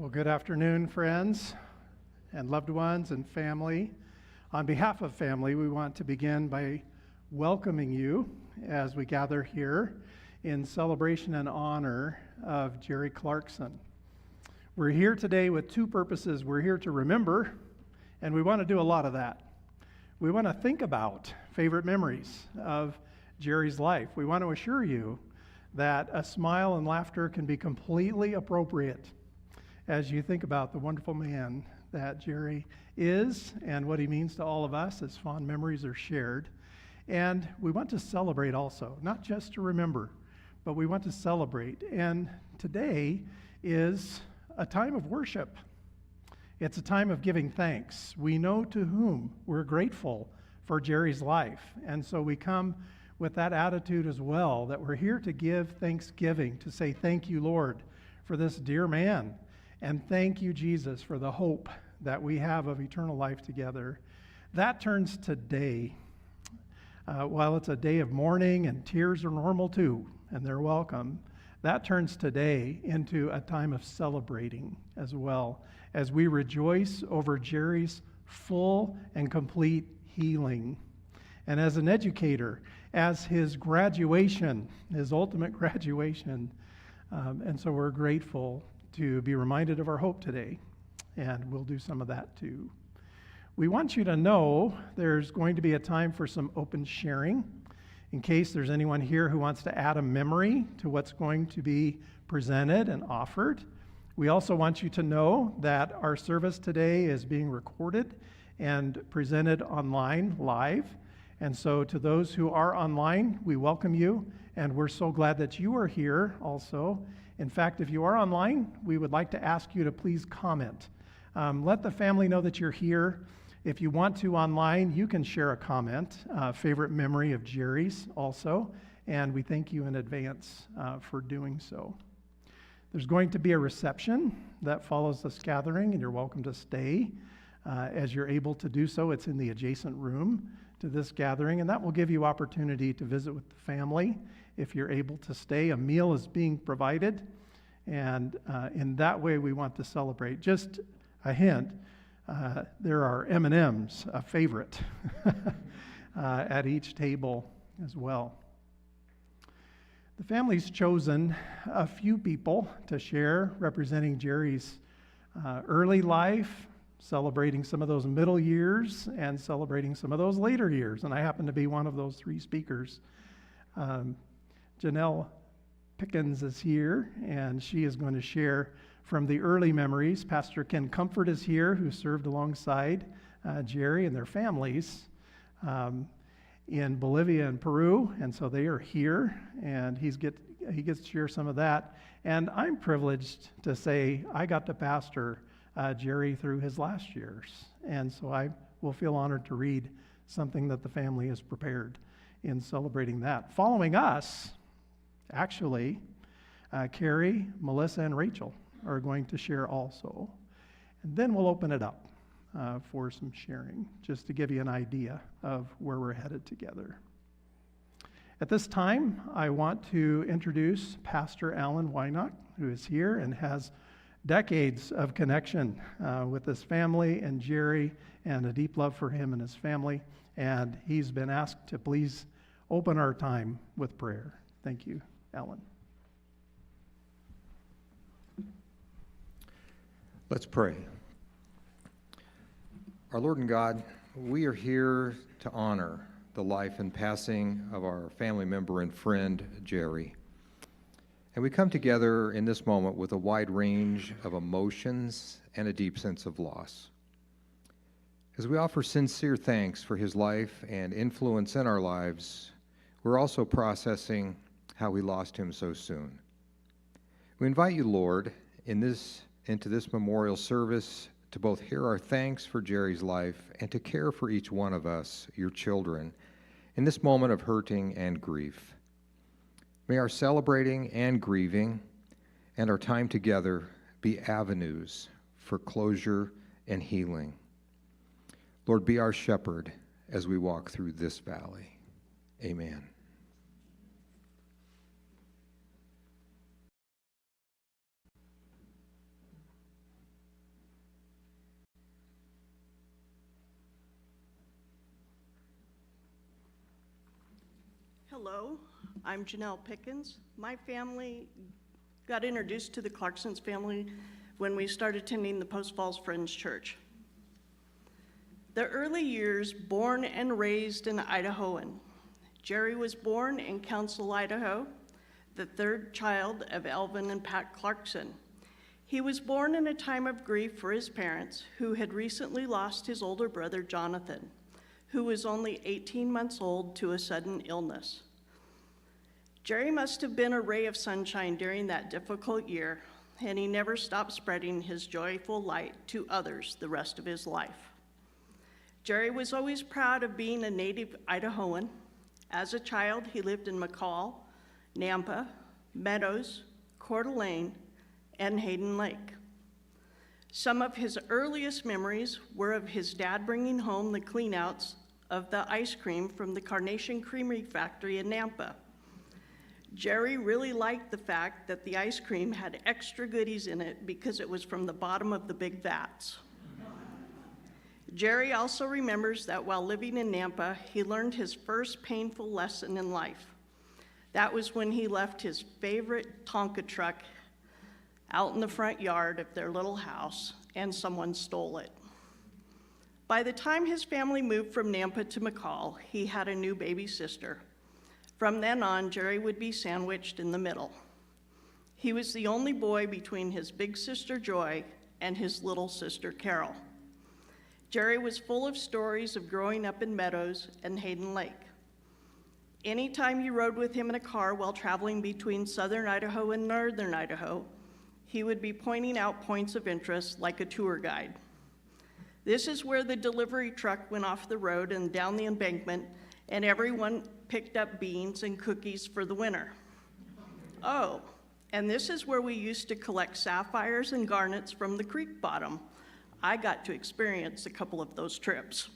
Well, good afternoon, friends and loved ones and family. On behalf of family, we want to begin by welcoming you as we gather here in celebration and honor of Jerry Clarkson. We're here today with two purposes. We're here to remember, and we want to do a lot of that. We want to think about favorite memories of Jerry's life. We want to assure you that a smile and laughter can be completely appropriate as you think about the wonderful man that Jerry is and what he means to all of us as fond memories are shared. And we want to celebrate also, not just to remember, but we want to celebrate. And today is a time of worship. It's a time of giving thanks. We know to whom we're grateful for Jerry's life. And so we come with that attitude as well, that we're here to give thanksgiving, to say thank you, Lord, for this dear man. And thank you, Jesus, for the hope that we have of eternal life together. That turns today, while it's a day of mourning and tears are normal too, and they're welcome, that turns today into a time of celebrating as well, as we rejoice over Jerry's full and complete healing. And as an educator, as his graduation, his ultimate graduation, and so we're grateful to be reminded of our hope today, and we'll do some of that too. We want you to know there's going to be a time for some open sharing. In case there's anyone here who wants to add a memory to what's going to be presented and offered, we also want you to know that our service today is being recorded and presented online live. And so to those who are online, we welcome you, and we're so glad that you are here also. In fact, if you are online, we would like to ask you to please comment. Let the family know that you're here. If you want to online, you can share a comment, favorite memory of Jerry's also, and we thank you in advance for doing so. There's going to be a reception that follows this gathering, and you're welcome to stay as you're able to do so. It's in the adjacent room to this gathering, and that will give you opportunity to visit with the family if you're able to stay. A meal is being provided, and in that way we want to celebrate. Just a hint, there are M&Ms, a favorite, at each table as well. The family's chosen a few people to share, representing Jerry's early life, celebrating some of those middle years, and celebrating some of those later years. And I happen to be one of those three speakers. Janelle Pickens is here, and she is going to share from the early memories. Pastor Ken Comfort is here, who served alongside Jerry and their families in Bolivia and Peru, and so they are here, and he gets to share some of that. And I'm privileged to say I got to pastor Jerry through his last years, and so I will feel honored to read something that the family has prepared in celebrating that. Following us, actually, Carrie, Melissa, and Rachel are going to share also, and then we'll open it up for some sharing, just to give you an idea of where we're headed together. At this time, I want to introduce Pastor Alan Wynock, who is here and has decades of connection with this family and Jerry, and a deep love for him and his family. And he's been asked to please open our time with prayer. Thank you, Alan. Let's pray. Our Lord and God, we are here to honor the life and passing of our family member and friend, Jerry. And we come together in this moment with a wide range of emotions and a deep sense of loss. As we offer sincere thanks for his life and influence in our lives, we're also processing how we lost him so soon. We invite you, Lord, into this memorial service to both hear our thanks for Jerry's life and to care for each one of us, your children, in this moment of hurting and grief. May our celebrating and grieving and our time together be avenues for closure and healing. Lord, be our shepherd as we walk through this valley. Amen. Hello, I'm Janelle Pickens. My family got introduced to the Clarkson's family when we started attending the Post Falls Friends Church. The early years, born and raised an Idahoan. Jerry was born in Council, Idaho, the third child of Elvin and Pat Clarkson. He was born in a time of grief for his parents, who had recently lost his older brother, Jonathan, who was only 18 months old, to a sudden illness. Jerry must have been a ray of sunshine during that difficult year, and he never stopped spreading his joyful light to others the rest of his life. Jerry was always proud of being a native Idahoan. As a child, he lived in McCall, Nampa, Meadows, Coeur d'Alene, and Hayden Lake. Some of his earliest memories were of his dad bringing home the cleanouts of the ice cream from the Carnation Creamery factory in Nampa. Jerry really liked the fact that the ice cream had extra goodies in it because it was from the bottom of the big vats. Jerry also remembers that while living in Nampa, he learned his first painful lesson in life. That was when he left his favorite Tonka truck out in the front yard of their little house, and someone stole it. By the time his family moved from Nampa to McCall, he had a new baby sister. From then on, Jerry would be sandwiched in the middle. He was the only boy between his big sister Joy and his little sister Carol. Jerry was full of stories of growing up in Meadows and Hayden Lake. Anytime you rode with him in a car while traveling between southern Idaho and northern Idaho, he would be pointing out points of interest like a tour guide. This is where the delivery truck went off the road and down the embankment, and everyone picked up beans and cookies for the winter. Oh, and this is where we used to collect sapphires and garnets from the creek bottom. I got to experience a couple of those trips.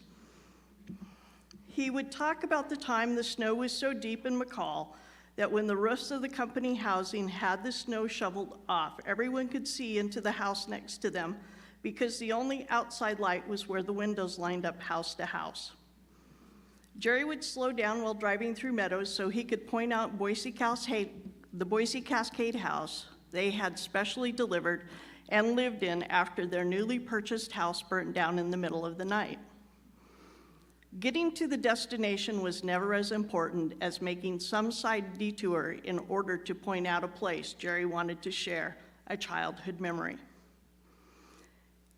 He would talk about the time the snow was so deep in McCall that when the roofs of the company housing had the snow shoveled off, everyone could see into the house next to them because the only outside light was where the windows lined up house to house. Jerry would slow down while driving through Meadows so he could point out the Boise Cascade house they had specially delivered and lived in after their newly purchased house burnt down in the middle of the night. Getting to the destination was never as important as making some side detour in order to point out a place Jerry wanted to share a childhood memory.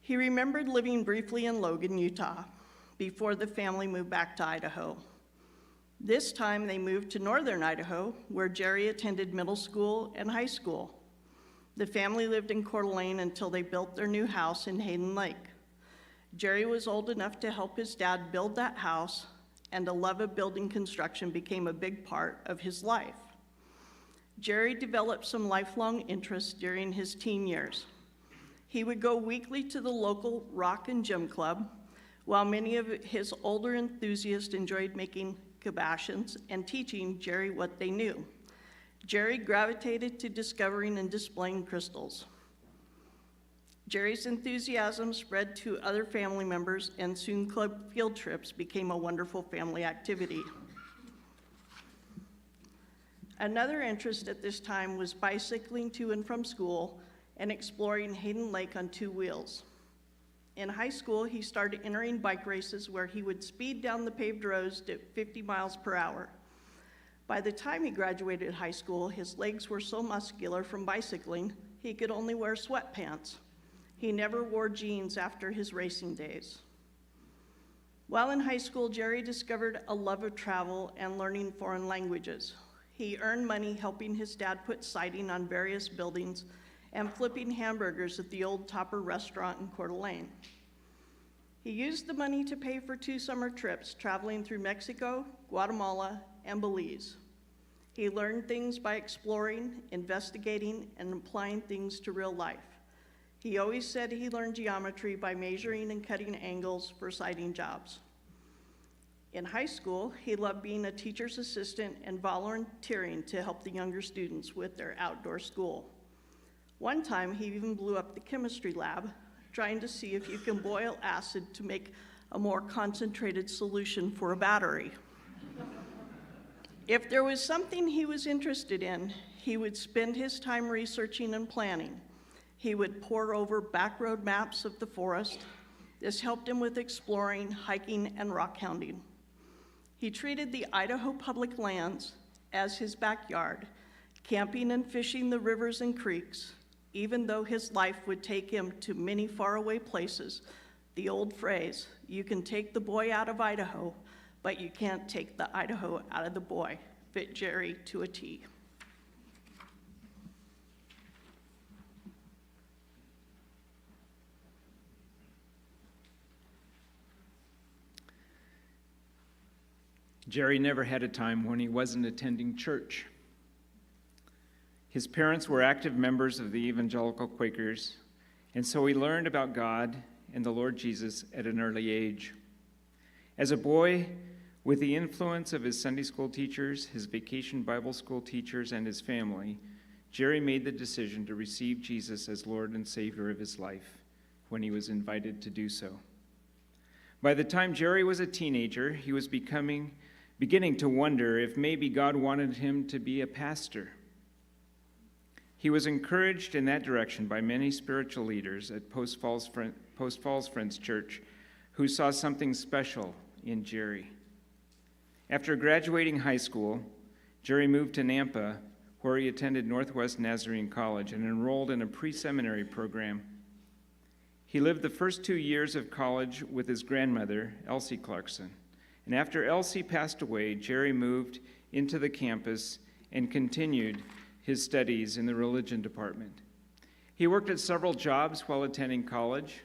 He remembered living briefly in Logan, Utah, before the family moved back to Idaho. This time they moved to northern Idaho, where Jerry attended middle school and high school. The family lived in Coeur d'Alene until they built their new house in Hayden Lake. Jerry was old enough to help his dad build that house, and a love of building construction became a big part of his life. Jerry developed some lifelong interests during his teen years. He would go weekly to the local rock and gym club, while many of his older enthusiasts enjoyed making kibashins and teaching Jerry what they knew. Jerry gravitated to discovering and displaying crystals. Jerry's enthusiasm spread to other family members, and soon club field trips became a wonderful family activity. Another interest at this time was bicycling to and from school and exploring Hayden Lake on two wheels. In high school, he started entering bike races where he would speed down the paved roads at 50 miles per hour. By the time he graduated high school, his legs were so muscular from bicycling, he could only wear sweatpants. He never wore jeans after his racing days. While in high school, Jerry discovered a love of travel and learning foreign languages. He earned money helping his dad put siding on various buildings and flipping hamburgers at the Old Topper restaurant in Coeur d'Alene. He used the money to pay for 2 summer trips, traveling through Mexico, Guatemala, and Belize. He learned things by exploring, investigating, and applying things to real life. He always said he learned geometry by measuring and cutting angles for siding jobs. In high school, he loved being a teacher's assistant and volunteering to help the younger students with their outdoor school. One time, he even blew up the chemistry lab, trying to see if you can boil acid to make a more concentrated solution for a battery. If there was something he was interested in, he would spend his time researching and planning. He would pore over back road maps of the forest. This helped him with exploring, hiking, and rock hounding. He treated the Idaho public lands as his backyard, camping and fishing the rivers and creeks. Even though his life would take him to many faraway places, the old phrase, "You can take the boy out of Idaho, but you can't take the Idaho out of the boy," fit Jerry to a T. Jerry never had a time when he wasn't attending church. His parents were active members of the evangelical Quakers, and so he learned about God and the Lord Jesus at an early age. As a boy, with the influence of his Sunday school teachers, his vacation Bible school teachers, and his family, Jerry made the decision to receive Jesus as Lord and Savior of his life when he was invited to do so. By the time Jerry was a teenager, he was beginning to wonder if maybe God wanted him to be a pastor. He was encouraged in that direction by many spiritual leaders at Post Falls Friends Church who saw something special in Jerry. After graduating high school, Jerry moved to Nampa, where he attended Northwest Nazarene College and enrolled in a pre-seminary program. He lived the first 2 years of college with his grandmother, Elsie Clarkson. And after Elsie passed away, Jerry moved into the campus and continued his studies in the religion department. He worked at several jobs while attending college.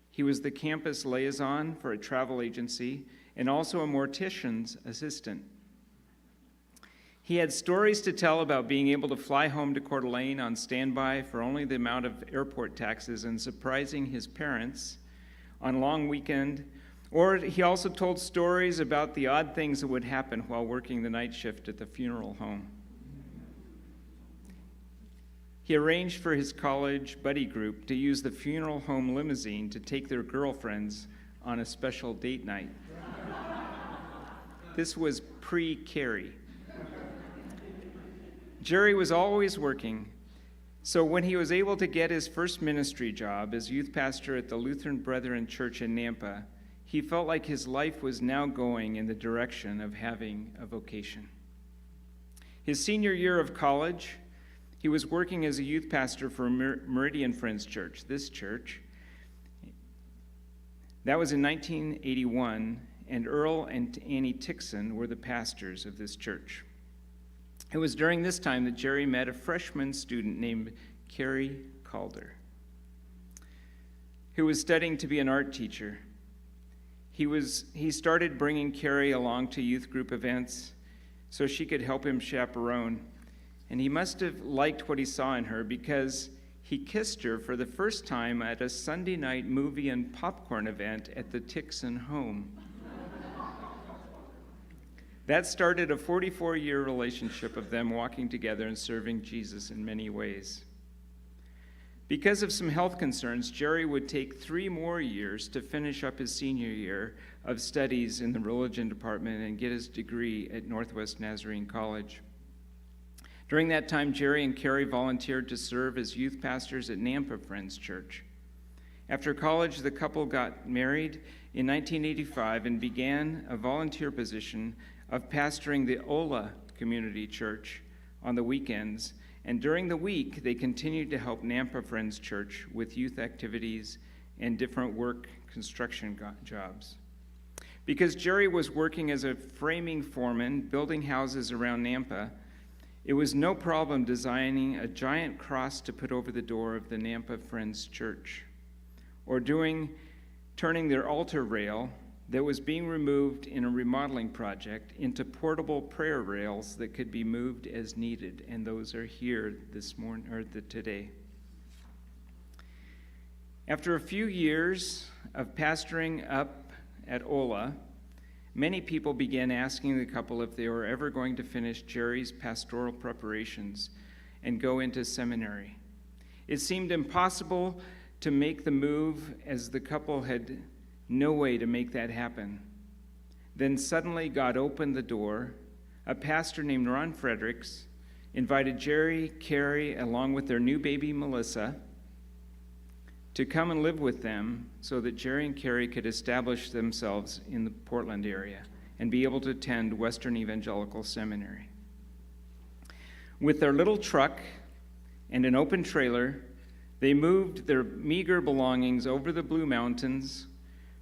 He was the campus liaison for a travel agency and also a mortician's assistant. He had stories to tell about being able to fly home to Coeur d'Alene on standby for only the amount of airport taxes and surprising his parents on long weekend. Or he also told stories about the odd things that would happen while working the night shift at the funeral home. He arranged for his college buddy group to use the funeral home limousine to take their girlfriends on a special date night. This was pre-Carrie. Jerry was always working, so when he was able to get his first ministry job as youth pastor at the Lutheran Brethren Church in Nampa, he felt like his life was now going in the direction of having a vocation. His senior year of college, he was working as a youth pastor for Meridian Friends Church, this church. That was in 1981, and Earl and Annie Tixon were the pastors of this church. It was during this time that Jerry met a freshman student named Carrie Calder, who was studying to be an art teacher. He started bringing Carrie along to youth group events so she could help him chaperone. And he must have liked what he saw in her because he kissed her for the first time at a Sunday night movie and popcorn event at the Tixon home. That started a 44-year relationship of them walking together and serving Jesus in many ways. Because of some health concerns, Jerry would take 3 more years to finish up his senior year of studies in the religion department and get his degree at Northwest Nazarene College. During that time, Jerry and Carrie volunteered to serve as youth pastors at Nampa Friends Church. After college, the couple got married in 1985 and began a volunteer position of pastoring the Ola Community Church on the weekends, and during the week, they continued to help Nampa Friends Church with youth activities and different work construction jobs. Because Jerry was working as a framing foreman, building houses around Nampa, it was no problem designing a giant cross to put over the door of the Nampa Friends Church, or turning their altar rail that was being removed in a remodeling project into portable prayer rails that could be moved as needed, and those are here this morning or today. After a few years of pastoring up at Ola, many people began asking the couple if they were ever going to finish Jerry's pastoral preparations and go into seminary. It seemed impossible to make the move, as the couple had no way to make that happen. Then suddenly God opened the door. A pastor named Ron Fredericks invited Jerry, Carrie, along with their new baby Melissa, to come and live with them so that Jerry and Carrie could establish themselves in the Portland area and be able to attend Western Evangelical Seminary. With their little truck and an open trailer, they moved their meager belongings over the Blue Mountains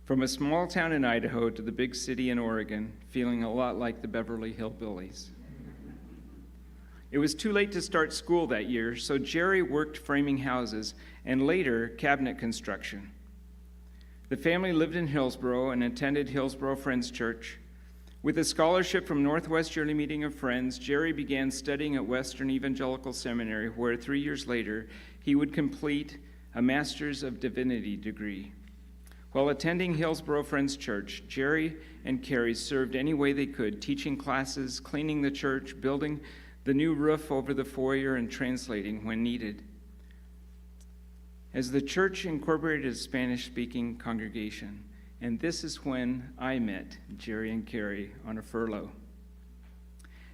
from a small town in Idaho to the big city in Oregon, feeling a lot like the Beverly Hillbillies. It was too late to start school that year, so Jerry worked framing houses and later cabinet construction. The family lived in Hillsboro and attended Hillsboro Friends Church. With a scholarship from Northwest Yearly Meeting of Friends, Jerry began studying at Western Evangelical Seminary, where 3 years later he would complete a Master's of Divinity degree. While attending Hillsboro Friends Church, Jerry and Carrie served any way they could, teaching classes, cleaning the church, building the new roof over the foyer, and translating when needed. As the church incorporated a Spanish-speaking congregation, and this is when I met Jerry and Carrie on a furlough.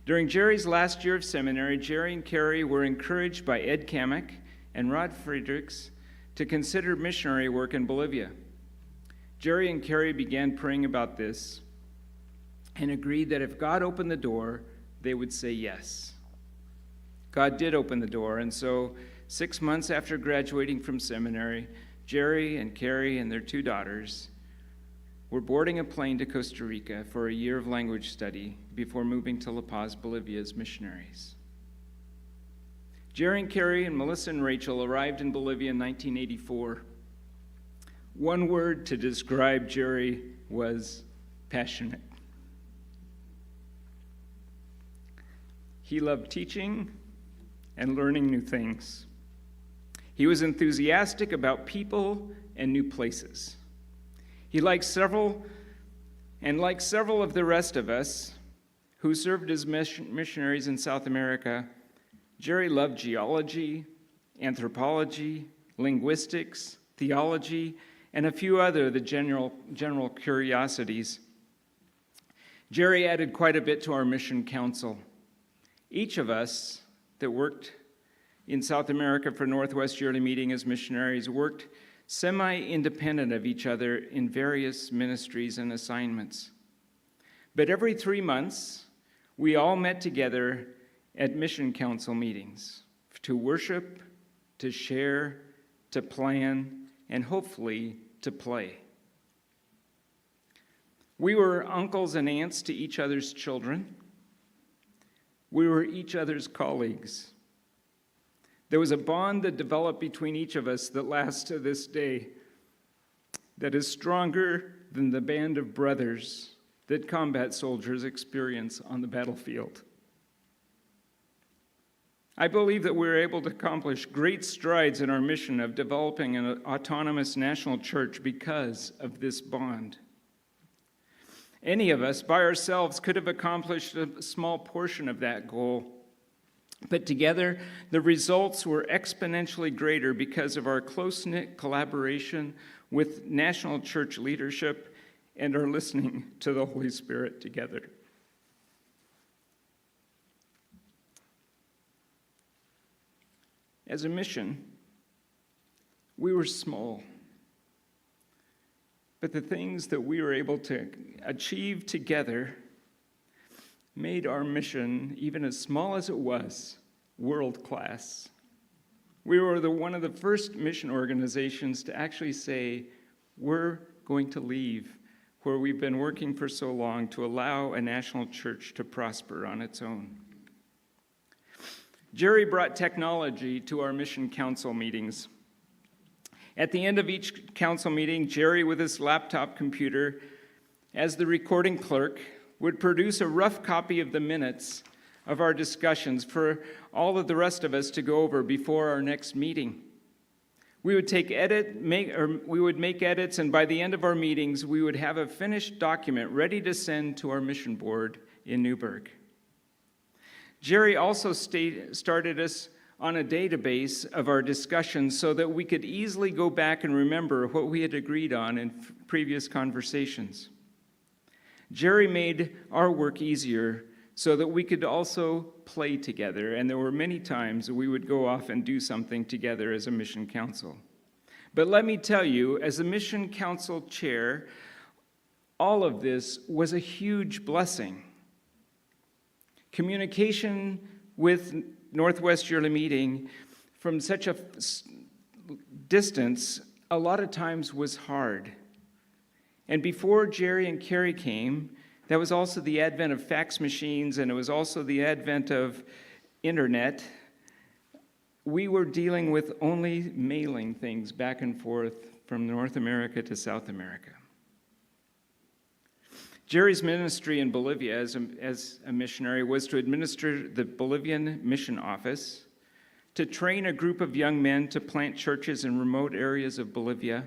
During Jerry's last year of seminary, Jerry and Carrie were encouraged by Ed Kamek and Rod Friedrichs to consider missionary work in Bolivia. Jerry and Carrie began praying about this and agreed that if God opened the door, they would say yes. God did open the door, and so 6 months after graduating from seminary, Jerry and Carrie and their 2 daughters were boarding a plane to Costa Rica for a year of language study before moving to La Paz, Bolivia as missionaries. Jerry and Carrie and Melissa and Rachel arrived in Bolivia in 1984. One word to describe Jerry was passionate. He loved teaching and learning new things. He was enthusiastic about people and new places. Like several of the rest of us who served as missionaries in South America, Jerry loved geology, anthropology, linguistics, theology, and a few other general curiosities. Jerry added quite a bit to our mission council. Each of us that worked in South America for Northwest Yearly Meeting as missionaries worked semi-independent of each other in various ministries and assignments. But every 3 months, we all met together at mission council meetings to worship, to share, to plan, and hopefully to play. We were uncles and aunts to each other's children. We were each other's colleagues. There was a bond that developed between each of us that lasts to this day, that is stronger than the band of brothers that combat soldiers experience on the battlefield. I believe that we're able to accomplish great strides in our mission of developing an autonomous national church because of this bond. Any of us by ourselves could have accomplished a small portion of that goal, but together the results were exponentially greater because of our close-knit collaboration with national church leadership and our listening to the Holy Spirit together. As a mission, we were small, but the things that we were able to achieve together made our mission, even as small as it was, world-class. We were one of the first mission organizations to actually say, we're going to leave where we've been working for so long to allow a national church to prosper on its own. Jerry brought technology to our mission council meetings. At the end of each council meeting, Jerry, with his laptop computer, as the recording clerk, would produce a rough copy of the minutes of our discussions for all of the rest of us to go over before our next meeting. We would make edits, and by the end of our meetings, we would have a finished document ready to send to our mission board in Newburgh. Jerry also started us on a database of our discussions so that we could easily go back and remember what we had agreed on in previous conversations. Jerry made our work easier so that we could also play together, and there were many times we would go off and do something together as a mission council. But let me tell you, as a mission council chair, all of this was a huge blessing. Communication with Northwest Yearly Meeting from such a distance, a lot of times was hard. And before Jerry and Carrie came, that was also the advent of fax machines, and it was also the advent of internet. We were dealing with only mailing things back and forth from North America to South America. Jerry's ministry in Bolivia as a missionary was to administer the Bolivian mission office, to train a group of young men to plant churches in remote areas of Bolivia,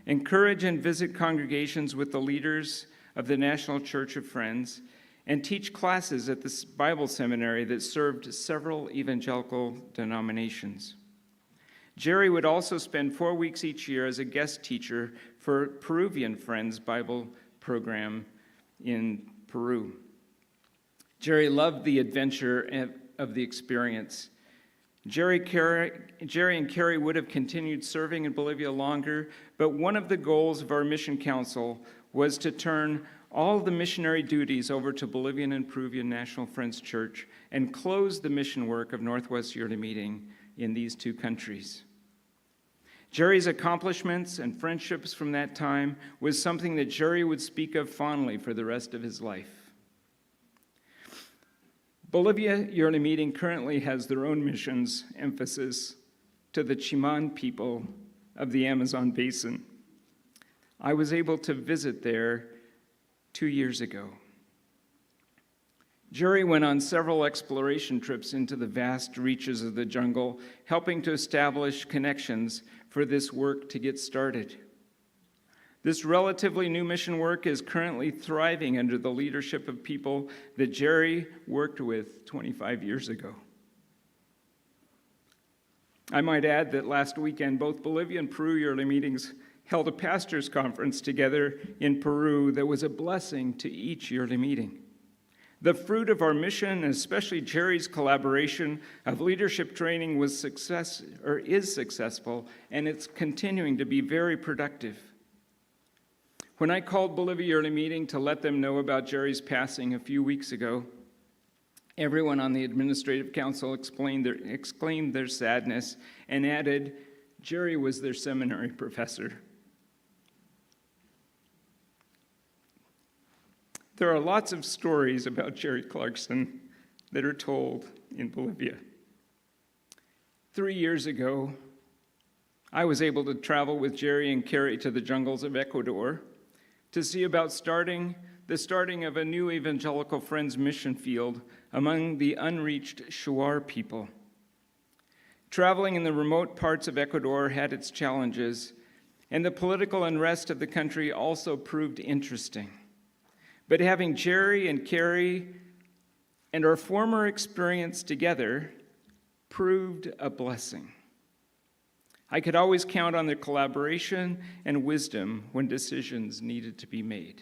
encourage and visit congregations with the leaders of the National Church of Friends, and teach classes at the Bible seminary that served several evangelical denominations. Jerry would also spend 4 weeks each year as a guest teacher for Peruvian Friends Bible program in Peru. Jerry loved the adventure of the experience. Jerry and Carrie would have continued serving in Bolivia longer, but one of the goals of our mission council was to turn all the missionary duties over to Bolivian and Peruvian National Friends Church and closed the mission work of Northwest Yearly Meeting in these two countries. Jerry's accomplishments and friendships from that time was something that Jerry would speak of fondly for the rest of his life. Bolivia Yearly Meeting currently has their own missions emphasis to the Chiman people of the Amazon basin. I was able to visit there 2 years ago. Jerry went on several exploration trips into the vast reaches of the jungle, helping to establish connections for this work to get started. This relatively new mission work is currently thriving under the leadership of people that Jerry worked with 25 years ago. I might add that last weekend, both Bolivia and Peru Yearly Meetings held a pastors' conference together in Peru that was a blessing to each yearly meeting. The fruit of our mission, and especially Jerry's collaboration of leadership training, is successful, and it's continuing to be very productive. When I called Bolivia Yearly Meeting to let them know about Jerry's passing a few weeks ago, everyone on the administrative council exclaimed their sadness and added, Jerry was their seminary professor. There are lots of stories about Jerry Clarkson that are told in Bolivia. 3 years ago, I was able to travel with Jerry and Carrie to the jungles of Ecuador to see about the starting of a new Evangelical Friends mission field among the unreached Shuar people. Traveling in the remote parts of Ecuador had its challenges, and the political unrest of the country also proved interesting. But having Jerry and Carrie and our former experience together proved a blessing. I could always count on their collaboration and wisdom when decisions needed to be made.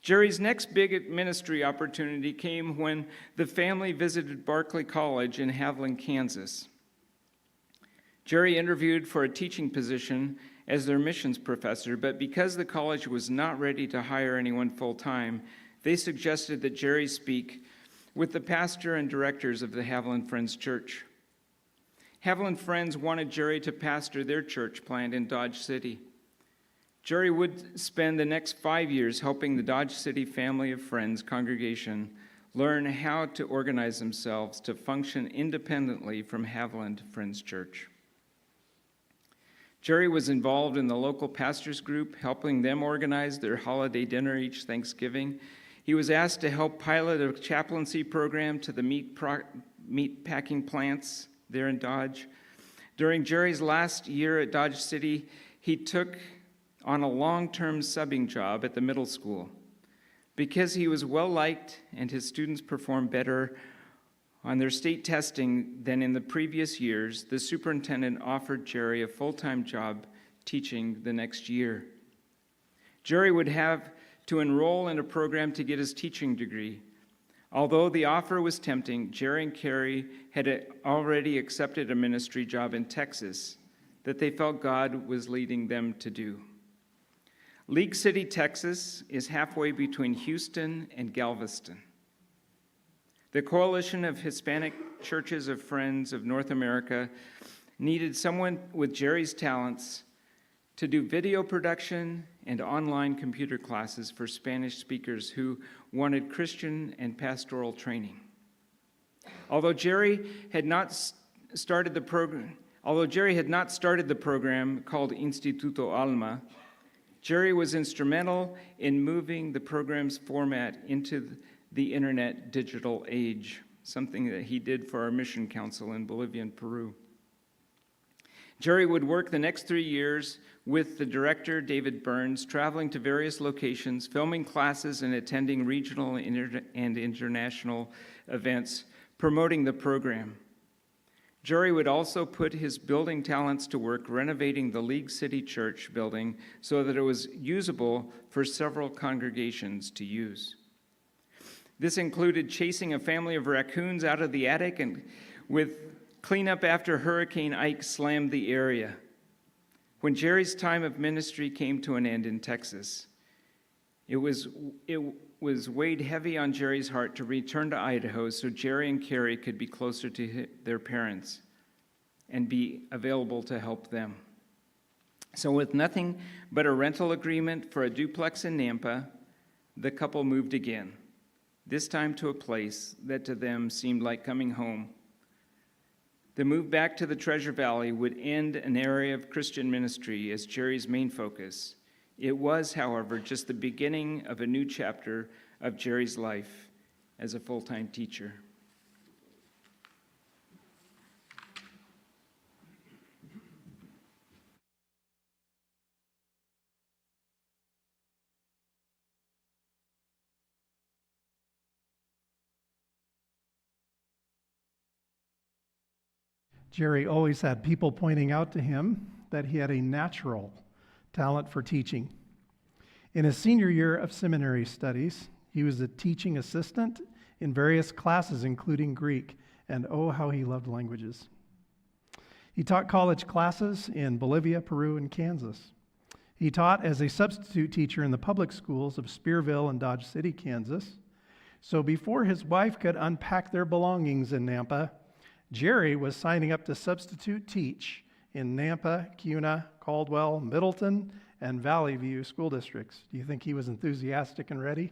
Jerry's next big ministry opportunity came when the family visited Barclay College in Haviland, Kansas. Jerry interviewed for a teaching position as their missions professor, but because the college was not ready to hire anyone full-time, they suggested that Jerry speak with the pastor and directors of the Haviland Friends Church. Haviland Friends wanted Jerry to pastor their church plant in Dodge City. Jerry would spend the next 5 years helping the Dodge City Family of Friends congregation learn how to organize themselves to function independently from Haviland Friends Church. Jerry was involved in the local pastors group, helping them organize their holiday dinner each Thanksgiving. He was asked to help pilot a chaplaincy program to the meat packing plants there in Dodge. During Jerry's last year at Dodge City, he took on a long-term subbing job at the middle school. Because he was well-liked and his students performed better on their state testing than in the previous years, the superintendent offered Jerry a full-time job teaching the next year. Jerry would have to enroll in a program to get his teaching degree. Although the offer was tempting, Jerry and Carrie had already accepted a ministry job in Texas that they felt God was leading them to do. League City, Texas is halfway between Houston and Galveston. The Coalition of Hispanic Churches of Friends of North America needed someone with Jerry's talents to do video production and online computer classes for Spanish speakers who wanted Christian and pastoral training. Although Jerry had not started the program called Instituto Alma, Jerry was instrumental in moving the program's format into the internet digital age, something that he did for our mission council in Bolivia and Peru. Jerry would work the next 3 years with the director, David Burns, traveling to various locations, filming classes, and attending regional and international events, promoting the program. Jerry would also put his building talents to work renovating the League City Church building so that it was usable for several congregations to use. This included chasing a family of raccoons out of the attic and with cleanup after Hurricane Ike slammed the area. When Jerry's time of ministry came to an end in Texas, It was weighed heavy on Jerry's heart to return to Idaho so Jerry and Carrie could be closer to their parents and be available to help them. So with nothing but a rental agreement for a duplex in Nampa, the couple moved again, this time to a place that to them seemed like coming home. The move back to the Treasure Valley would end an area of Christian ministry as Jerry's main focus. It was, however, just the beginning of a new chapter of Jerry's life as a full-time teacher. Jerry always had people pointing out to him that he had a natural talent for teaching. In his senior year of seminary studies, he was a teaching assistant in various classes, including Greek, and oh, how he loved languages. He taught college classes in Bolivia, Peru, and Kansas. He taught as a substitute teacher in the public schools of Spearville and Dodge City, Kansas. So before his wife could unpack their belongings in Nampa, Jerry was signing up to substitute teach in Nampa, Kuna, Caldwell, Middleton, and Valley View school districts. Do you think he was enthusiastic and ready?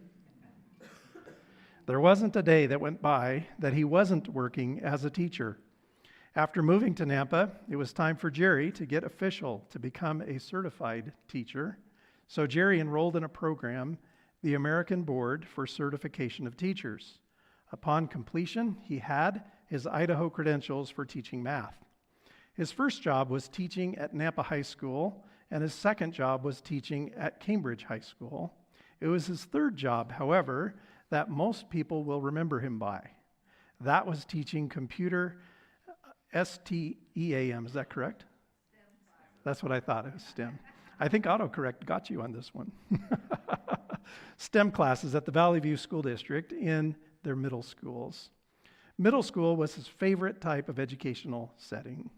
There wasn't a day that went by that he wasn't working as a teacher. After moving to Nampa, it was time for Jerry to get official to become a certified teacher. So Jerry enrolled in a program, the American Board for Certification of Teachers. Upon completion, he had his Idaho credentials for teaching math. His first job was teaching at Nampa High School, and his second job was teaching at Cambridge High School. It was his third job, however, that most people will remember him by. That was teaching computer STEAM, is that correct? STEM. That's what I thought, it was STEM. I think autocorrect got you on this one. STEM classes at the Valley View School District in their middle schools. Middle school was his favorite type of educational setting.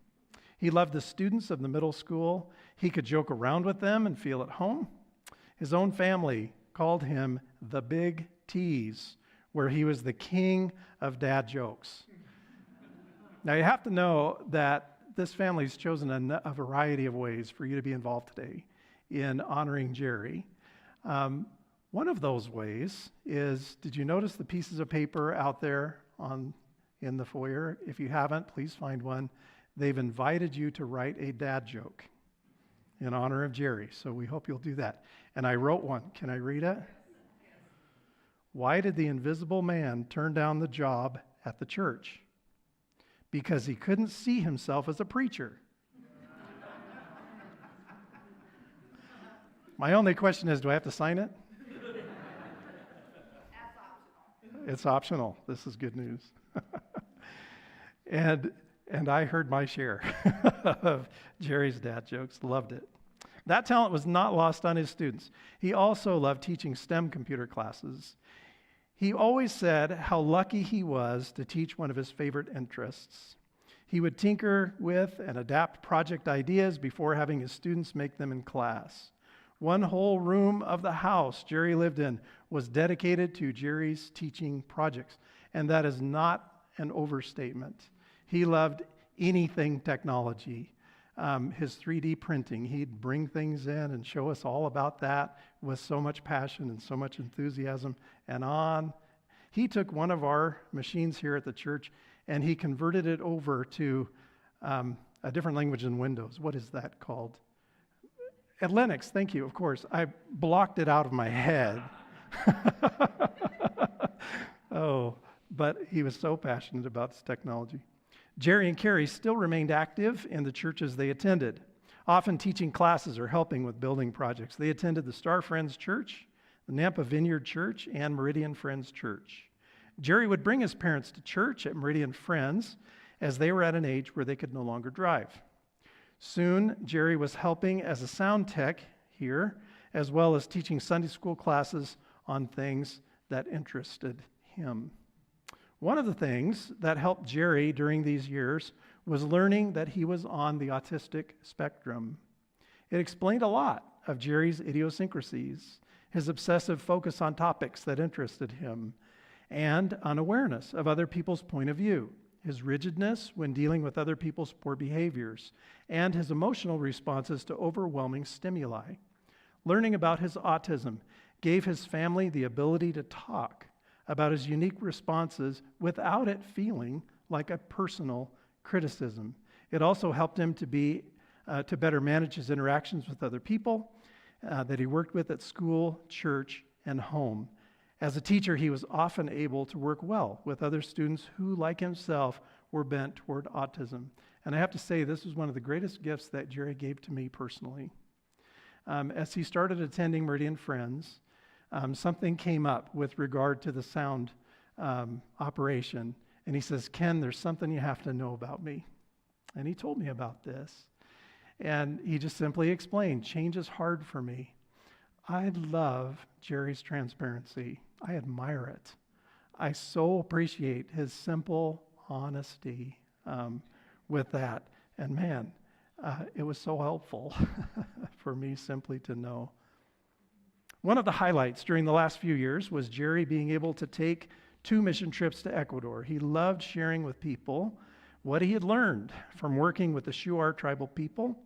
He loved the students of the middle school. He could joke around with them and feel at home. His own family called him the Big T's, where he was the king of dad jokes. Now you have to know that this family's chosen a variety of ways for you to be involved today in honoring Jerry. One of those ways is, did you notice the pieces of paper out there in the foyer? If you haven't, please find one. They've invited you to write a dad joke in honor of Jerry, so we hope you'll do that. And I wrote one. Can I read it? Why did the invisible man turn down the job at the church? Because he couldn't see himself as a preacher. My only question is, do I have to sign it? It's optional. This is good news. And I heard my share of Jerry's dad jokes, loved it. That talent was not lost on his students. He also loved teaching STEM computer classes. He always said how lucky he was to teach one of his favorite interests. He would tinker with and adapt project ideas before having his students make them in class. One whole room of the house Jerry lived in was dedicated to Jerry's teaching projects, and that is not an overstatement. He loved anything technology. His 3D printing, he'd bring things in and show us all about that with so much passion and so much enthusiasm and on. He took one of our machines here at the church and he converted it over to a different language than Windows. What is that called? At Linux, thank you, of course. I blocked it out of my head. Oh, but he was so passionate about this technology. Jerry and Carrie still remained active in the churches they attended, often teaching classes or helping with building projects. They attended the Star Friends Church, the Nampa Vineyard Church, and Meridian Friends Church. Jerry would bring his parents to church at Meridian Friends as they were at an age where they could no longer drive. Soon, Jerry was helping as a sound tech here, as well as teaching Sunday school classes on things that interested him. One of the things that helped Jerry during these years was learning that he was on the autistic spectrum. It explained a lot of Jerry's idiosyncrasies his obsessive focus on topics that interested him, and unawareness of other people's point of view, his rigidness when dealing with other people's poor behaviors, and his emotional responses to overwhelming stimuli. Learning about his autism gave his family the ability to talk about his unique responses without it feeling like a personal criticism. It also helped him to better manage his interactions with other people that he worked with at school, church, and home. As a teacher, he was often able to work well with other students who, like himself, were bent toward autism. And I have to say, this was one of the greatest gifts that Jerry gave to me personally. As he started attending Meridian Friends, something came up with regard to the sound operation. And he says, "Ken, there's something you have to know about me." And he told me about this. And he just simply explained, change is hard for me. I love Jerry's transparency. I admire it. I so appreciate his simple honesty with that. And man, it was so helpful for me simply to know. One of the highlights during the last few years was Jerry being able to take 2 mission trips to Ecuador. He loved sharing with people what he had learned from working with the Shuar tribal people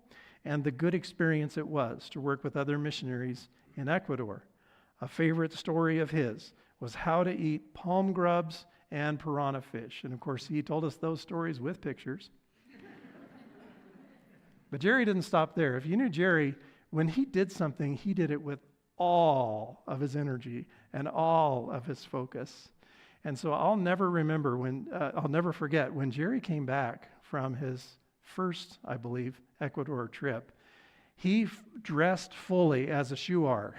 and the good experience it was to work with other missionaries in Ecuador. A favorite story of his was how to eat palm grubs and piranha fish. And of course, he told us those stories with pictures. But Jerry didn't stop there. If you knew Jerry, when he did something, he did it with all of his energy and all of his focus. And so I'll never forget when Jerry came back from his first, I believe, Ecuador trip. He dressed fully as a Shuar,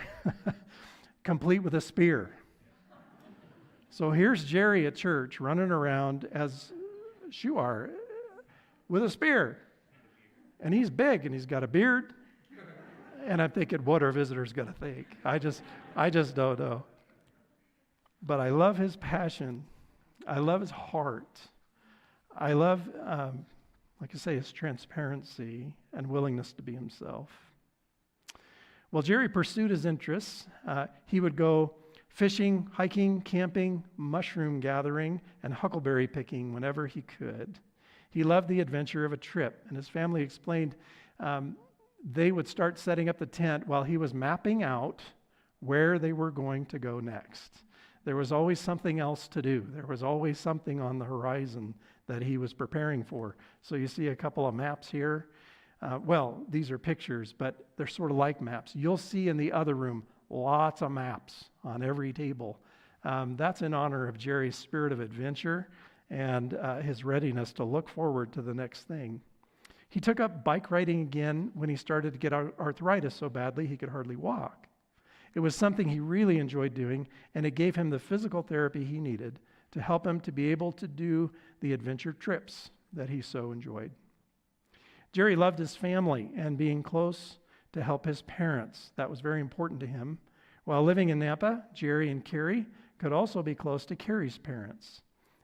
complete with a spear. So here's Jerry at church running around as Shuar with a spear. And he's big and he's got a beard. And I'm thinking, what are visitors going to think? I just don't know. But I love his passion. I love his heart. I love, like I say, his transparency and willingness to be himself. Well, Jerry pursued his interests. He would go fishing, hiking, camping, mushroom gathering, and huckleberry picking whenever he could. He loved the adventure of a trip, and his family explained they would start setting up the tent while he was mapping out where they were going to go next. There was always something else to do. There was always something on the horizon that he was preparing for. So you see a couple of maps here. These are pictures, but they're sort of like maps. You'll see in the other room lots of maps on every table. That's in honor of Jerry's spirit of adventure and his readiness to look forward to the next thing. He took up bike riding again when he started to get arthritis so badly he could hardly walk. It was something he really enjoyed doing, and it gave him the physical therapy he needed to help him to be able to do the adventure trips that he so enjoyed. Jerry loved his family and being close to help his parents. That was very important to him. While living in Napa, Jerry and Carrie could also be close to Carrie's parents.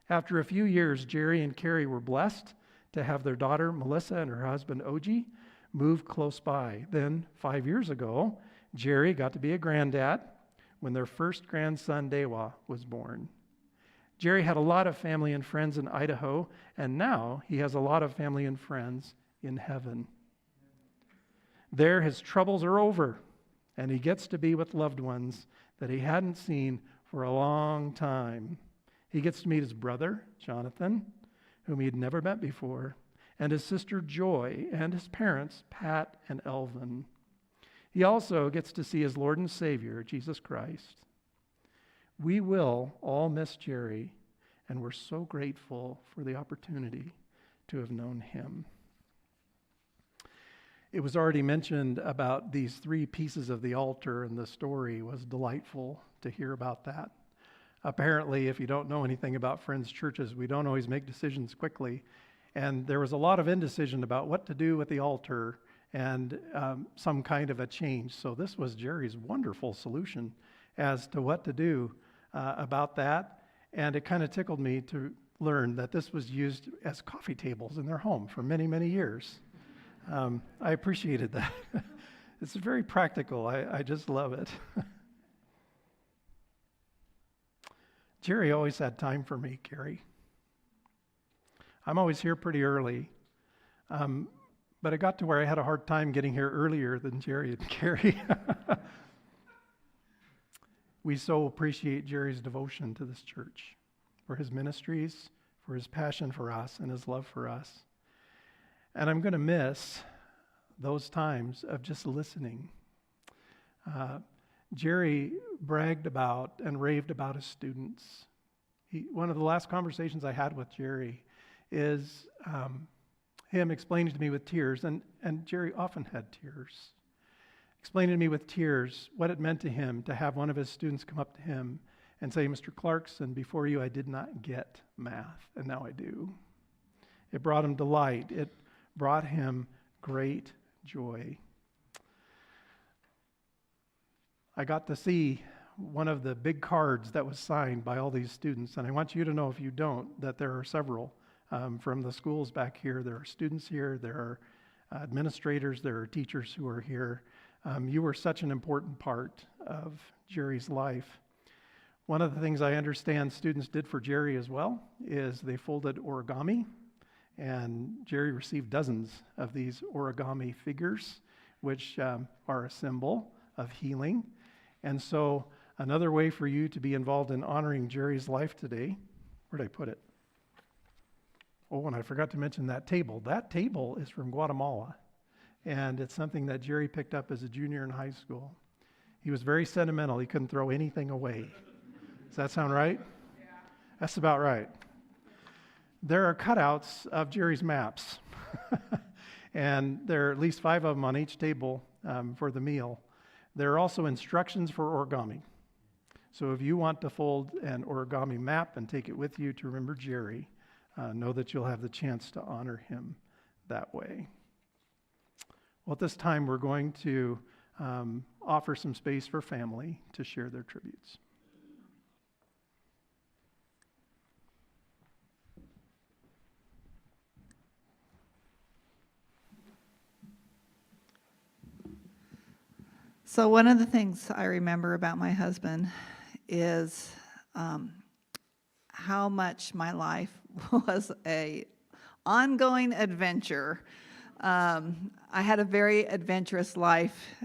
After a few years, Jerry and Carrie were blessed to have their daughter, Melissa, and her husband, Oji, move close by. Then, 5 years ago, Jerry got to be a granddad when their first grandson, Dewa, was born. Jerry had a lot of family and friends in Idaho, and now he has a lot of family and friends in heaven. There, his troubles are over, and he gets to be with loved ones that he hadn't seen for a long time. He gets to meet his brother, Jonathan, whom he had never met before, and his sister, Joy, and his parents, Pat and Elvin. He also gets to see his Lord and Savior, Jesus Christ. We will all miss Jerry, and we're so grateful for the opportunity to have known him. It was already mentioned about these 3 pieces of the altar, and the story was delightful to hear about that. Apparently, if you don't know anything about Friends churches, we don't always make decisions quickly, and there was a lot of indecision about what to do with the altar and some kind of a change. So this was Jerry's wonderful solution as to what to do about that. And it kind of tickled me to learn that this was used as coffee tables in their home for many, many years. I appreciated that. It's very practical. I just love it. Jerry always had time for me, Carrie. I'm always here pretty early, but it got to where I had a hard time getting here earlier than Jerry and Carrie. We so appreciate Jerry's devotion to this church, for his ministries, for his passion for us, and his love for us. And I'm going to miss those times of just listening. Jerry bragged about and raved about his students. One of the last conversations I had with Jerry is him explaining to me with tears, and Jerry often had tears, explaining to me with tears what it meant to him to have one of his students come up to him and say, "Mr. Clarkson, before you I did not get math, and now I do." It brought him delight. It brought him great joy. I got to see one of the big cards that was signed by all these students, and I want you to know, if you don't, that there are several from the schools back here. There are students here, there are administrators, there are teachers who are here. You were such an important part of Jerry's life. One of the things I understand students did for Jerry as well is they folded origami, and Jerry received dozens of these origami figures, which are a symbol of healing. And so another way for you to be involved in honoring Jerry's life today, where did I put it? Oh, and I forgot to mention that table. That table is from Guatemala, and it's something that Jerry picked up as a junior in high school. He was very sentimental. He couldn't throw anything away. Does that sound right? Yeah. That's about right. There are cutouts of Jerry's maps, and there are at least 5 of them on each table for the meal. There are also instructions for origami. So if you want to fold an origami map and take it with you to remember Jerry, know that you'll have the chance to honor him that way. Well, at this time, we're going to offer some space for family to share their tributes. So one of the things I remember about my husband is how much my life was a ongoing adventure. I had a very adventurous life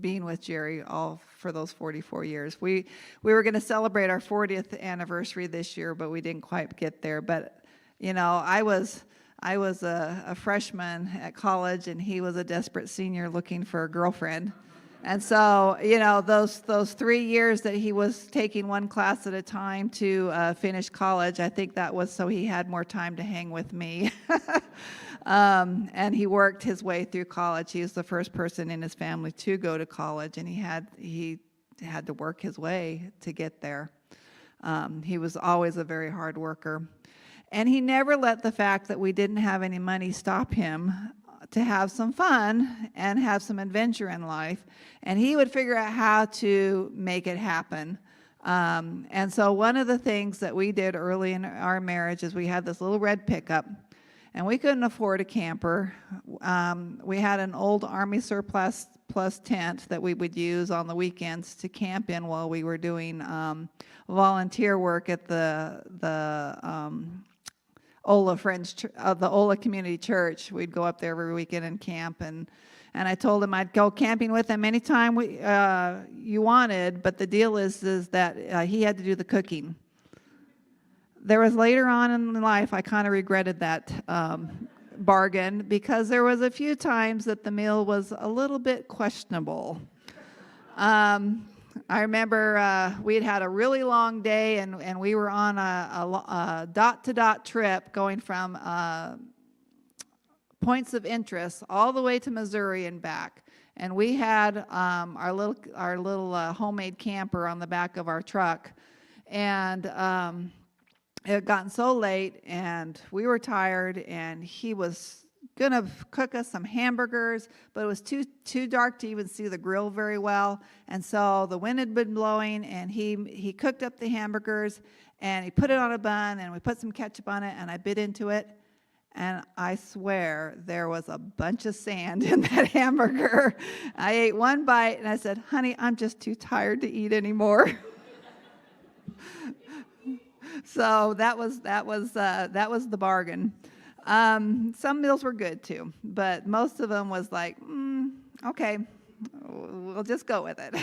being with Jerry all for those 44 years. We were going to celebrate our 40th anniversary this year, but we didn't quite get there. But you know, I was a freshman at college, and he was a desperate senior looking for a girlfriend. And so, you know, those 3 years that he was taking one class at a time to finish college, I think that was so he had more time to hang with me. And he worked his way through college. He was the first person in his family to go to college, and he had to work his way to get there. He was always a very hard worker. And he never let the fact that we didn't have any money stop him to have some fun and have some adventure in life. And he would figure out how to make it happen. And so one of the things that we did early in our marriage is we had this little red pickup, and we couldn't afford a camper. We had an old Army surplus plus tent that we would use on the weekends to camp in while we were doing volunteer work at the Ola Community Church. We'd go up there every weekend and camp, and I told him I'd go camping with him anytime you wanted, but the deal is that he had to do the cooking. There was later on in life I kind of regretted that bargain, because there was a few times that the meal was a little bit questionable. I remember we had a really long day, and we were on a dot-to-dot trip going from points of interest all the way to Missouri and back. And we had our little homemade camper on the back of our truck. And it had gotten so late, and we were tired, and he was going to cook us some hamburgers, but it was too dark to even see the grill very well. And so the wind had been blowing, and he cooked up the hamburgers, and he put it on a bun, and we put some ketchup on it, and I bit into it, and I swear there was a bunch of sand in that hamburger. I ate one bite, and I said, "Honey, I'm just too tired to eat anymore." So that was the bargain. Some meals were good too, but most of them was like, okay, we'll just go with it.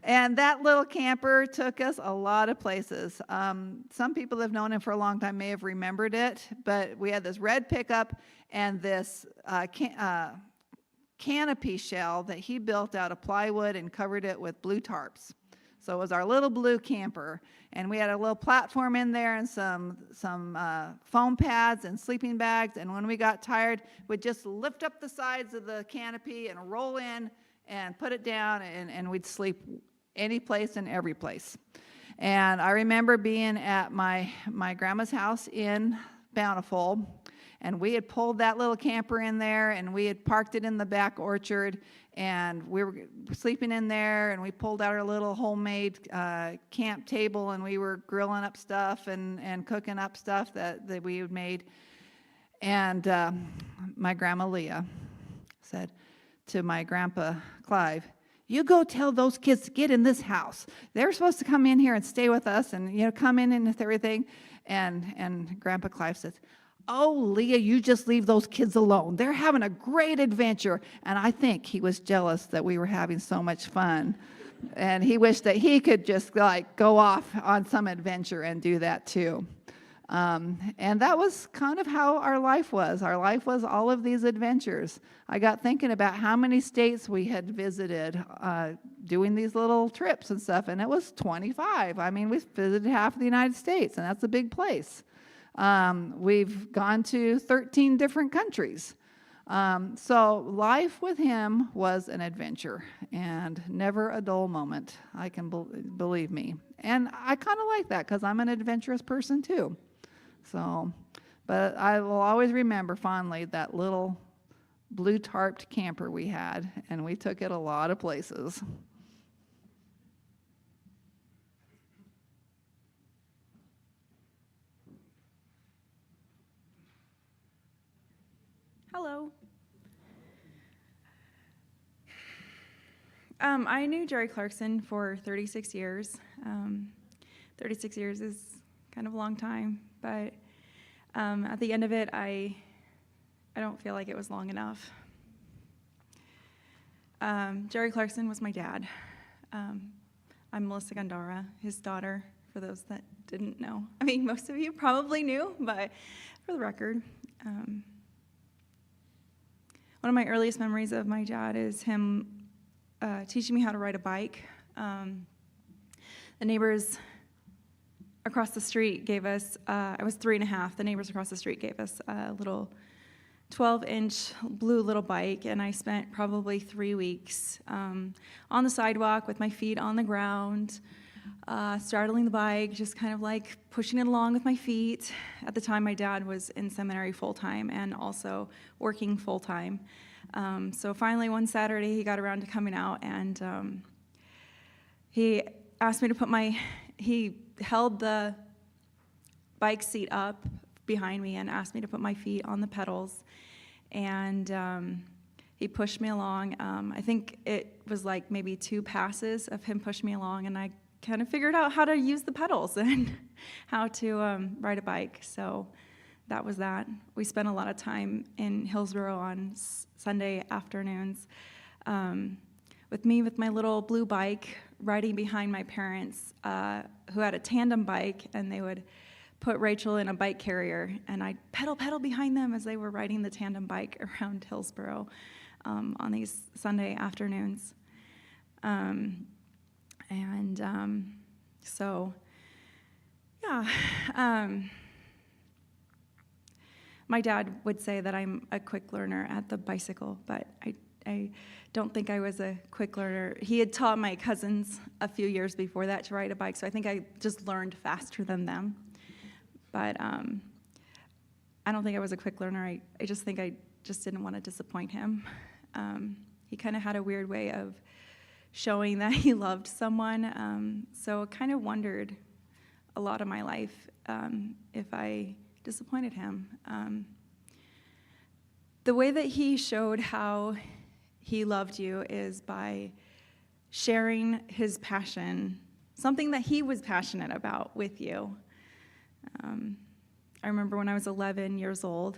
And that little camper took us a lot of places. Some people that have known him for a long time may have remembered it, but we had this red pickup and this canopy shell that he built out of plywood and covered it with blue tarps. So it was our little blue camper, and we had a little platform in there and some foam pads and sleeping bags, and when we got tired, we'd just lift up the sides of the canopy and roll in and put it down, and we'd sleep any place and every place. And I remember being at my grandma's house in Bountiful, and we had pulled that little camper in there, and we had parked it in the back orchard, and we were sleeping in there, and we pulled out our little homemade camp table, and we were grilling up stuff and cooking up stuff that we had made. And my grandma Leah said to my grandpa Clive, "You go tell those kids to get in this house. They're supposed to come in here and stay with us and come in and with everything." And Grandpa Clive says, "Oh, Leah, you just leave those kids alone. They're having a great adventure." And I think he was jealous that we were having so much fun. And he wished that he could just go off on some adventure and do that too. And that was kind of how our life was. Our life was all of these adventures. I got thinking about how many states we had visited doing these little trips and stuff, and it was 25. I mean, we visited half of the United States, and that's a big place. We've gone to 13 different countries. So life with him was an adventure and never a dull moment. I can believe me. And I kind of like that because I'm an adventurous person too. So, but I will always remember fondly that little blue tarped camper we had, and we took it a lot of places. Hello. I knew Jerry Clarkson for 36 years. 36 years is kind of a long time, but at the end of it, I don't feel like it was long enough. Jerry Clarkson was my dad. I'm Melissa Gandara, his daughter, for those that didn't know. I mean, most of you probably knew, but for the record. One of my earliest memories of my dad is him teaching me how to ride a bike. The neighbors across the street gave us, I was 3 and a half, the neighbors across the street gave us a little 12-inch blue little bike, and I spent probably 3 weeks on the sidewalk with my feet on the ground, straddling the bike, just kind of like pushing it along with my feet. At the time, my dad was in seminary full-time and also working full-time. So finally, one Saturday, he got around to coming out, and he asked me to put he held the bike seat up behind me and asked me to put my feet on the pedals, and he pushed me along. I think it was like maybe 2 passes of him pushing me along, and I kind of figured out how to use the pedals and how to ride a bike. So that was that. We spent a lot of time in Hillsboro on Sunday afternoons with my little blue bike, riding behind my parents who had a tandem bike, and they would put Rachel in a bike carrier, and I'd pedal behind them as they were riding the tandem bike around Hillsboro on these Sunday afternoons. So, yeah. My dad would say that I'm a quick learner at the bicycle, but I don't think I was a quick learner. He had taught my cousins a few years before that to ride a bike, so I think I just learned faster than them. But I don't think I was a quick learner. I just think I just didn't want to disappoint him. He kind of had a weird way of showing that he loved someone, so I kind of wondered a lot of my life if I disappointed him. The way that he showed how he loved you is by sharing his passion something that he was passionate about with you. I remember when I was 11 years old,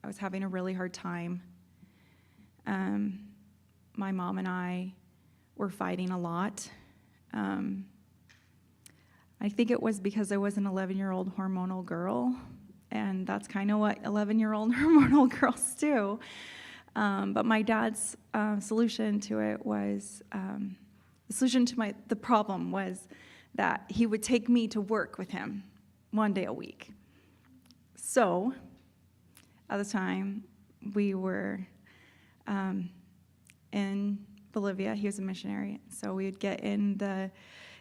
I was having a really hard time. My mom and I were fighting a lot. I think it was because I was an 11-year-old hormonal girl, and that's kind of what 11-year-old hormonal girls do. But my dad's solution to it was, the solution to the problem was that he would take me to work with him 1 day a week. So, at the time, we were in Bolivia. He was a missionary. So we would get in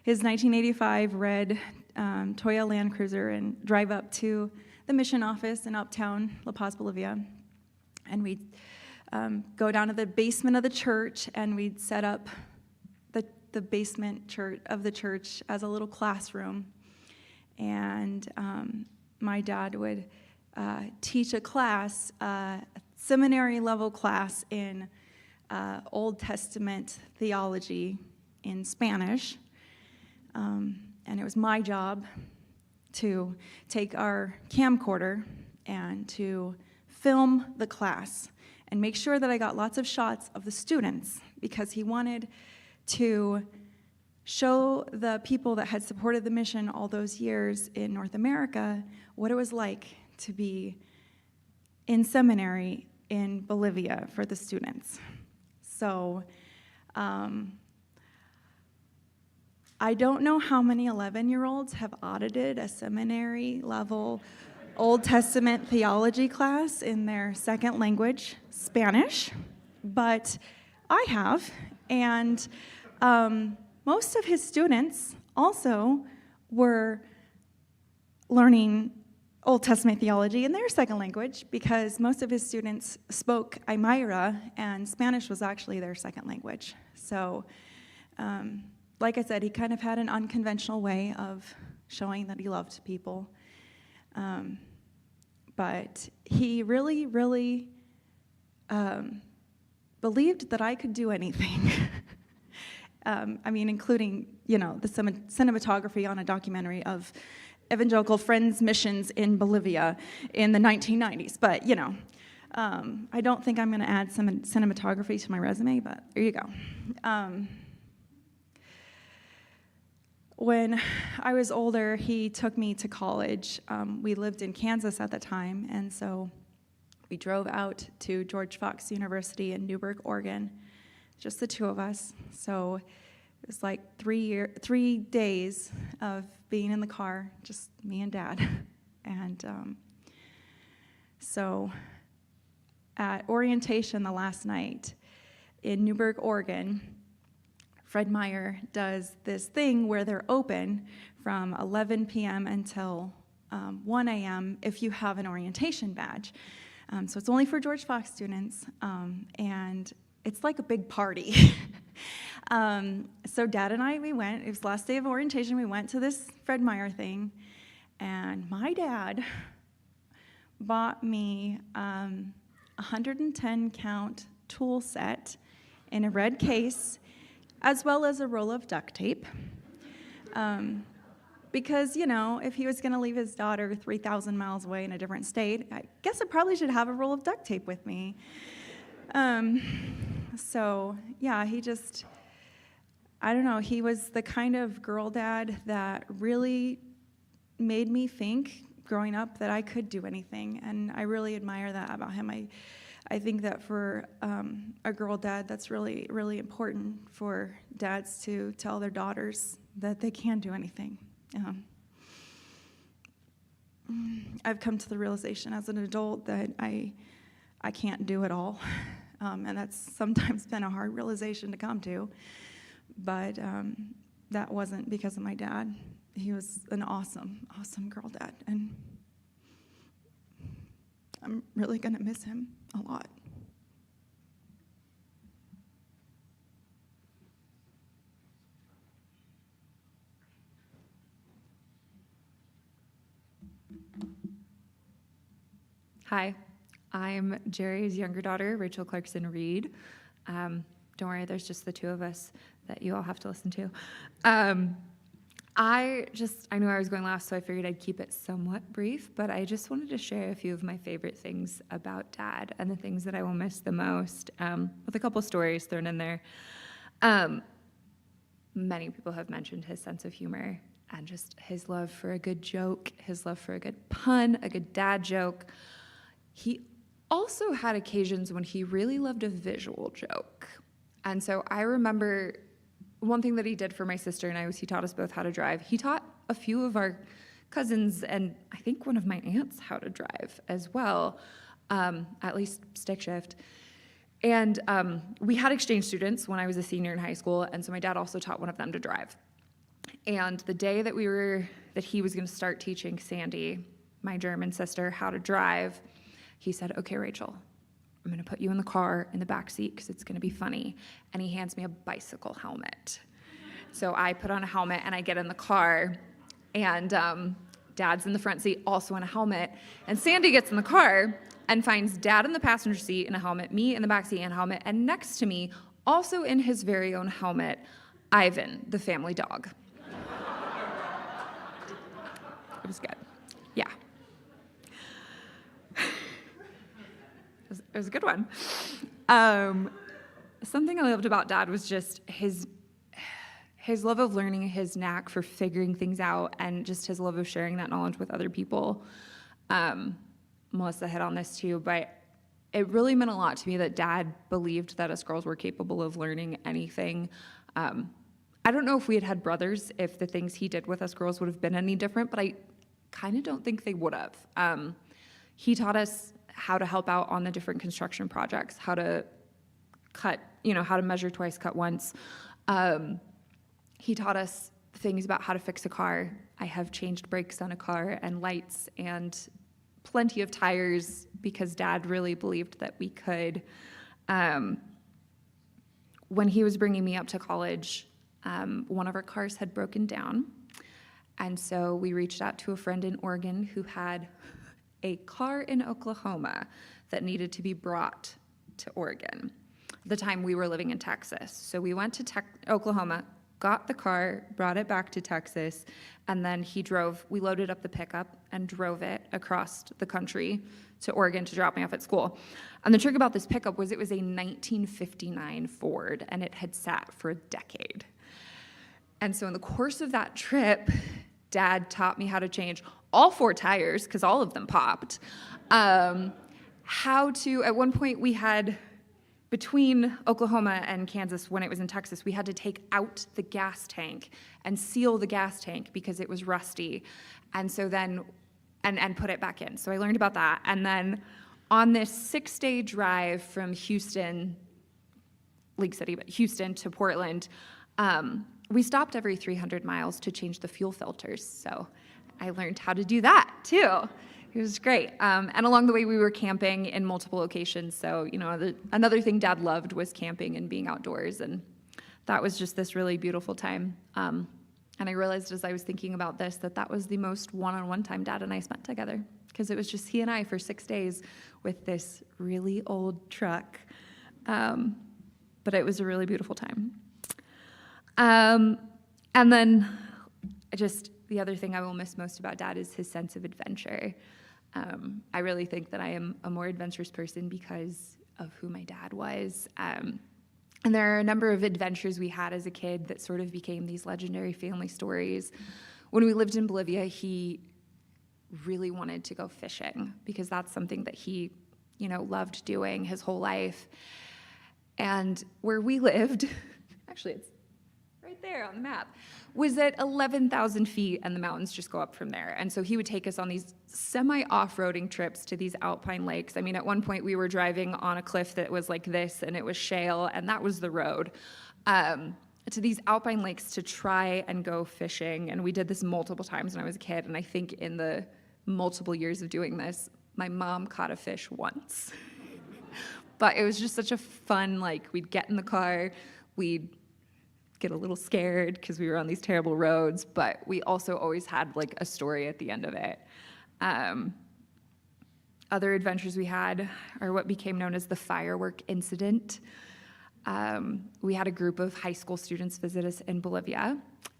his 1985 red Toyota Land Cruiser and drive up to the mission office in uptown La Paz, Bolivia. And we'd go down to the basement of the church, and we'd set up the basement church of the church as a little classroom. And my dad would teach a class, seminary level class in Old Testament theology in Spanish. And it was my job to take our camcorder and to film the class and make sure that I got lots of shots of the students, because he wanted to show the people that had supported the mission all those years in North America what it was like to be in seminary in Bolivia for the students. So I don't know how many 11-year-olds have audited a seminary level Old Testament theology class in their second language, Spanish, but I have. And most of his students also were learning Old Testament theology in their second language, because most of his students spoke Aymara, and Spanish was actually their second language. So, like I said, he kind of had an unconventional way of showing that he loved people. But he really, really believed that I could do anything. I mean, including, the cinematography on a documentary of evangelical friends missions in Bolivia in the 1990s. But, I don't think I'm going to add some cinematography to my resume, but there you go. When I was older, he took me to college. We lived in Kansas at the time, and so we drove out to George Fox University in Newberg, Oregon, just the two of us. So it was like 3 days of being in the car, just me and Dad. And so at orientation the last night in Newberg, Oregon, Fred Meyer does this thing where they're open from 11 p.m. until 1 a.m. if you have an orientation badge. So it's only for George Fox students, and it's like a big party. So Dad and I, we went. It was the last day of orientation. We went to this Fred Meyer thing, and my dad bought me a 110-count tool set in a red case, as well as a roll of duct tape. Because, if he was going to leave his daughter 3,000 miles away in a different state, I guess I probably should have a roll of duct tape with me. So, yeah, he just, I don't know, he was the kind of girl dad that really made me think, growing up, that I could do anything, and I really admire that about him. I think that for a girl dad, that's really, really important for dads to tell their daughters that they can do anything. I've come to the realization as an adult that I can't do it all, and that's sometimes been a hard realization to come to, but that wasn't because of my dad. He was an awesome, awesome girl dad, and I'm really going to miss him a lot. Hi, I'm Jerry's younger daughter, Rachel Clarkson Reed. Don't worry, there's just the two of us that you all have to listen to. I knew I was going last, so I figured I'd keep it somewhat brief, but I just wanted to share a few of my favorite things about Dad and the things that I will miss the most, with a couple stories thrown in there. Many people have mentioned his sense of humor and just his love for a good joke, his love for a good pun, a good dad joke. He also had occasions when he really loved a visual joke. And so I remember one thing that he did for my sister and I was he taught us both how to drive. He taught a few of our cousins and I think one of my aunts how to drive as well, at least stick shift. And we had exchange students when I was a senior in high school, and so my dad also taught one of them to drive. And the day that he was going to start teaching Sandy, my German sister, how to drive, he said, "Okay, Rachel, I'm going to put you in the car in the back seat because it's going to be funny." And he hands me a bicycle helmet. So I put on a helmet and I get in the car, and Dad's in the front seat also in a helmet. And Sandy gets in the car and finds Dad in the passenger seat in a helmet, me in the back seat in a helmet, and next to me, also in his very own helmet, Ivan, the family dog. It was good. Yeah. It was a good one. Something I loved about Dad was just his love of learning, his knack for figuring things out, and just his love of sharing that knowledge with other people. Melissa hit on this too, but it really meant a lot to me that Dad believed that us girls were capable of learning anything. I don't know if we had had brothers, if the things he did with us girls would have been any different, but I kind of don't think they would have. He taught us how to help out on the different construction projects, how to cut, how to measure twice, cut once. He taught us things about how to fix a car. I have changed brakes on a car and lights and plenty of tires because Dad really believed that we could. When he was bringing me up to college, one of our cars had broken down. And so we reached out to a friend in Oregon who had a car in Oklahoma that needed to be brought to Oregon. The time we were living in Texas. So we went to Oklahoma, got the car, brought it back to Texas, and then we loaded up the pickup and drove it across the country to Oregon to drop me off at school. And the trick about this pickup was it was a 1959 Ford, and it had sat for a decade. And so in the course of that trip, Dad taught me how to change all 4 tires, because all of them popped. At one point we had, between Oklahoma and Kansas, when it was in Texas, we had to take out the gas tank and seal the gas tank because it was rusty. And so then, and put it back in. So I learned about that. And then on this 6-day drive from Houston, League City, but Houston to Portland, we stopped every 300 miles to change the fuel filters. So I learned how to do that too. It was great. And along the way, we were camping in multiple locations. So, another thing Dad loved was camping and being outdoors. And that was just this really beautiful time. And I realized as I was thinking about this that was the most one-on-one time Dad and I spent together, because it was just he and I for 6 days with this really old truck. But it was a really beautiful time. And then the other thing I will miss most about Dad is his sense of adventure. I really think that I am a more adventurous person because of who my dad was. And there are a number of adventures we had as a kid that sort of became these legendary family stories. When we lived in Bolivia, he really wanted to go fishing because that's something that he, loved doing his whole life. And where we lived, actually it's right there on the map, was at 11,000 feet, and the mountains just go up from there. And so he would take us on these semi-off-roading trips to these alpine lakes. I mean, at one point we were driving on a cliff that was like this, and it was shale, and that was the road, to these alpine lakes to try and go fishing. And we did this multiple times when I was a kid, and I think in the multiple years of doing this, my mom caught a fish once. But it was just such a fun, we'd get in the car, we'd get a little scared because we were on these terrible roads, but we also always had a story at the end of it. Other adventures we had are what became known as the firework incident. We had a group of high school students visit us in Bolivia,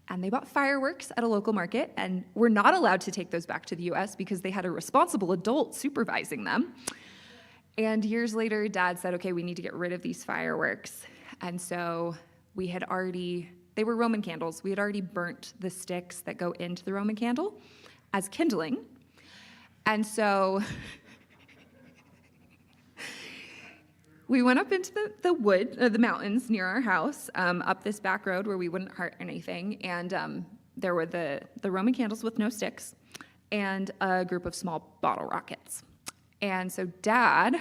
and they bought fireworks at a local market, and were not allowed to take those back to the US because they had a responsible adult supervising them. And years later, Dad said, okay, we need to get rid of these fireworks. And so they were Roman candles. We had already burnt the sticks that go into the Roman candle as kindling. And so we went up into the mountains near our house, up this back road where we wouldn't hurt anything. And there were the Roman candles with no sticks and a group of small bottle rockets. And so Dad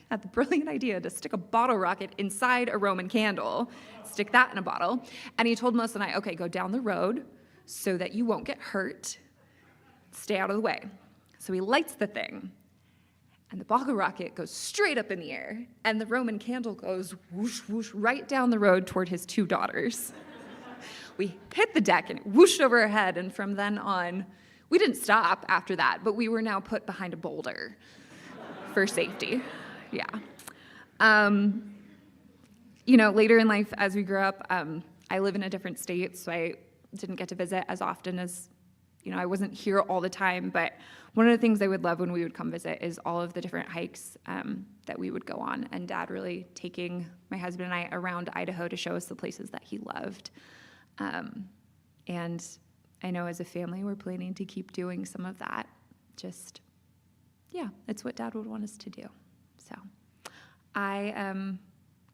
had the brilliant idea to stick a bottle rocket inside a Roman candle, stick that in a bottle. And he told Melissa and I, okay, go down the road so that you won't get hurt. Stay out of the way. So he lights the thing, and the bottle rocket goes straight up in the air, and the Roman candle goes whoosh, whoosh, right down the road toward his 2 daughters. We hit the deck, and it whooshed over our head, and from then on, we didn't stop after that, but we were now put behind a boulder for safety. Yeah. Later in life, as we grew up, I live in a different state, so I didn't get to visit as often as, I wasn't here all the time, but one of the things I would love when we would come visit is all of the different hikes that we would go on, and Dad really taking my husband and I around Idaho to show us the places that he loved. And I know as a family, we're planning to keep doing some of that. It's what Dad would want us to do. So I am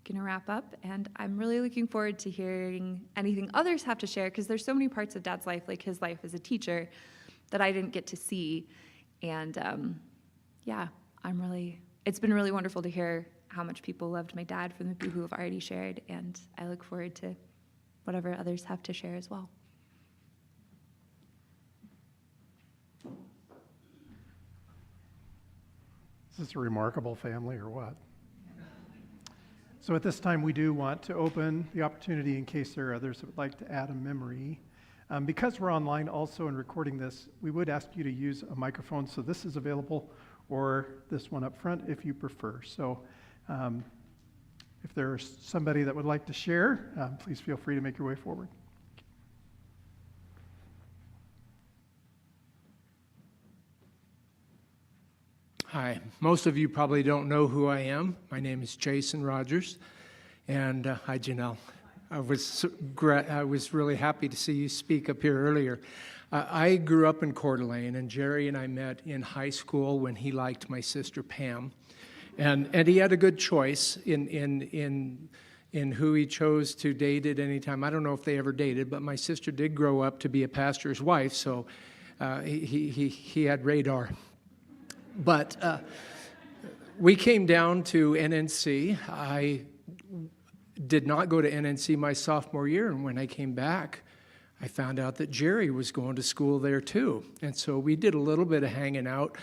going to wrap up, and I'm really looking forward to hearing anything others have to share, because there's so many parts of Dad's life, like his life as a teacher, that I didn't get to see. And it's been really wonderful to hear how much people loved my dad from the people who have already shared, and I look forward to whatever others have to share as well. Is this a remarkable family or what? So at this time, we do want to open the opportunity in case there are others that would like to add a memory. Because we're online also and recording this, we would ask you to use a microphone. So this is available, or this one up front if you prefer. So if there's somebody that would like to share, please feel free to make your way forward. Hi. Most of you probably don't know who I am. My name is Jason Rogers, and hi, Janelle. I was really happy to see you speak up here earlier. I grew up in Coeur d'Alene, and Jerry and I met in high school when he liked my sister Pam, and he had a good choice in who he chose to date at any time. I don't know if they ever dated, but my sister did grow up to be a pastor's wife, so he had radar. But we came down to NNC. I did not go to NNC my sophomore year, and when I came back, I found out that Jerry was going to school there too. And so we did a little bit of hanging out.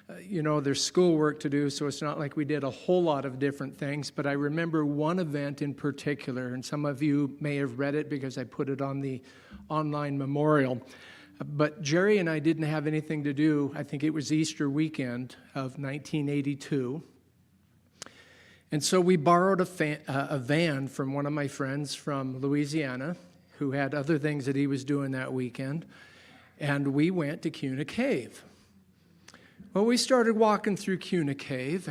There's schoolwork to do, so it's not like we did a whole lot of different things, but I remember one event in particular, and some of you may have read it because I put it on the online memorial. But Jerry and I didn't have anything to do. I think it was Easter weekend of 1982. And so we borrowed a van from one of my friends from Louisiana who had other things that he was doing that weekend. And we went to Kuna Cave. Well, we started walking through Kuna Cave,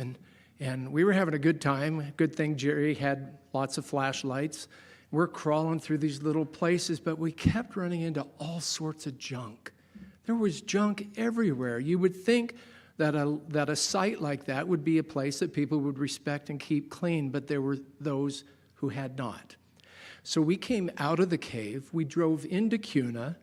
and we were having a good time. Good thing Jerry had lots of flashlights. We're crawling through these little places, but we kept running into all sorts of junk. There was junk everywhere. You would think that a site like that would be a place that people would respect and keep clean, but there were those who had not. So we came out of the cave, we drove into Kuna,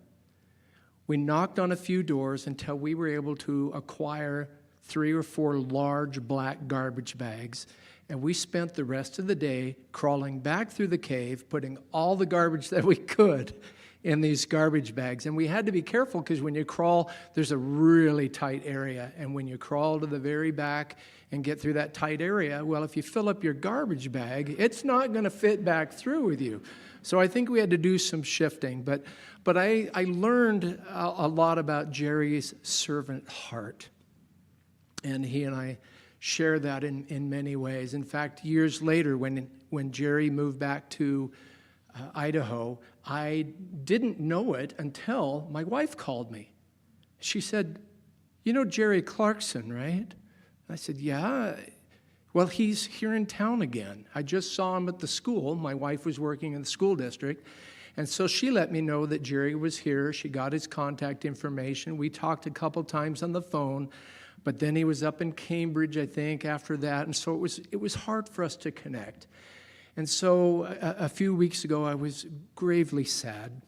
we knocked on a few doors until we were able to acquire 3 or 4 large black garbage bags. And we spent the rest of the day crawling back through the cave, putting all the garbage that we could in these garbage bags. And we had to be careful because when you crawl, there's a really tight area. And when you crawl to the very back and get through that tight area, well, if you fill up your garbage bag, it's not going to fit back through with you. So I think we had to do some shifting. But I learned a lot about Jerry's servant heart. And he and I share that in many ways. In fact, years later, when Jerry moved back to Idaho, I didn't know it until my wife called me. She said, "You know Jerry Clarkson, right?" I said, "Yeah." "Well, he's here in town again. I just saw him at the school." My wife was working in the school district. And so she let me know that Jerry was here. She got his contact information. We talked a couple times on the phone, but then he was up in Cambridge, I think, after that. And so it was hard for us to connect. And so a few weeks ago, I was gravely sad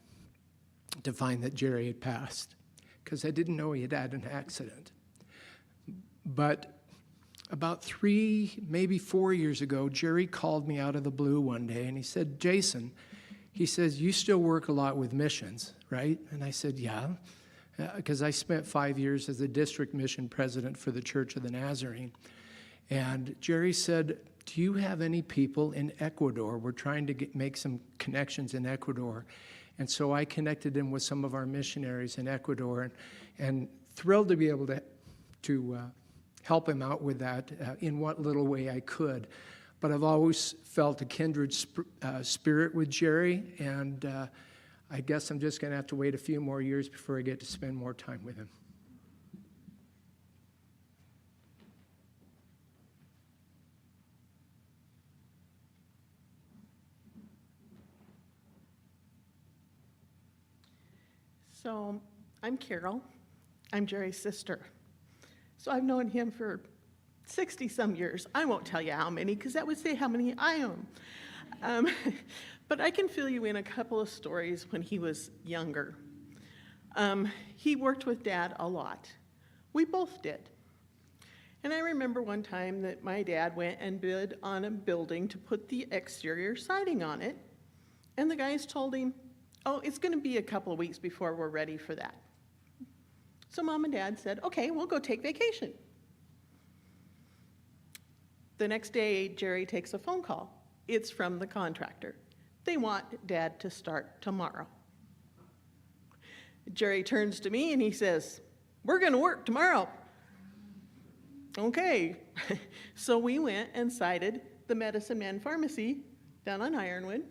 to find that Jerry had passed, because I didn't know he had had an accident. But about 3, maybe 4 years ago, Jerry called me out of the blue one day, and he said, "Jason," he says, "you still work a lot with missions, right?" And I said, "Yeah," because I spent 5 years as the district mission president for the Church of the Nazarene. And Jerry said, "Do you have any people in Ecuador? We're trying to make some connections in Ecuador." And so I connected him with some of our missionaries in Ecuador, and thrilled to be able to help him out with that in what little way I could. But I've always felt a kindred spirit with Jerry, and I guess I'm just going to have to wait a few more years before I get to spend more time with him. So I'm Carol. I'm Jerry's sister. So I've known him for 60-some years. I won't tell you how many, because that would say how many I own. But I can fill you in a couple of stories when he was younger. He worked with Dad a lot. We both did. And I remember one time that my dad went and bid on a building to put the exterior siding on it. And the guys told him, "Oh, it's going to be a couple of weeks before we're ready for that." So Mom and Dad said, "Okay, we'll go take vacation." The next day, Jerry takes a phone call. It's from the contractor. They want Dad to start tomorrow. Jerry turns to me and he says, "We're going to work tomorrow." Okay. So we went and sited the Medicine Man Pharmacy down on Ironwood.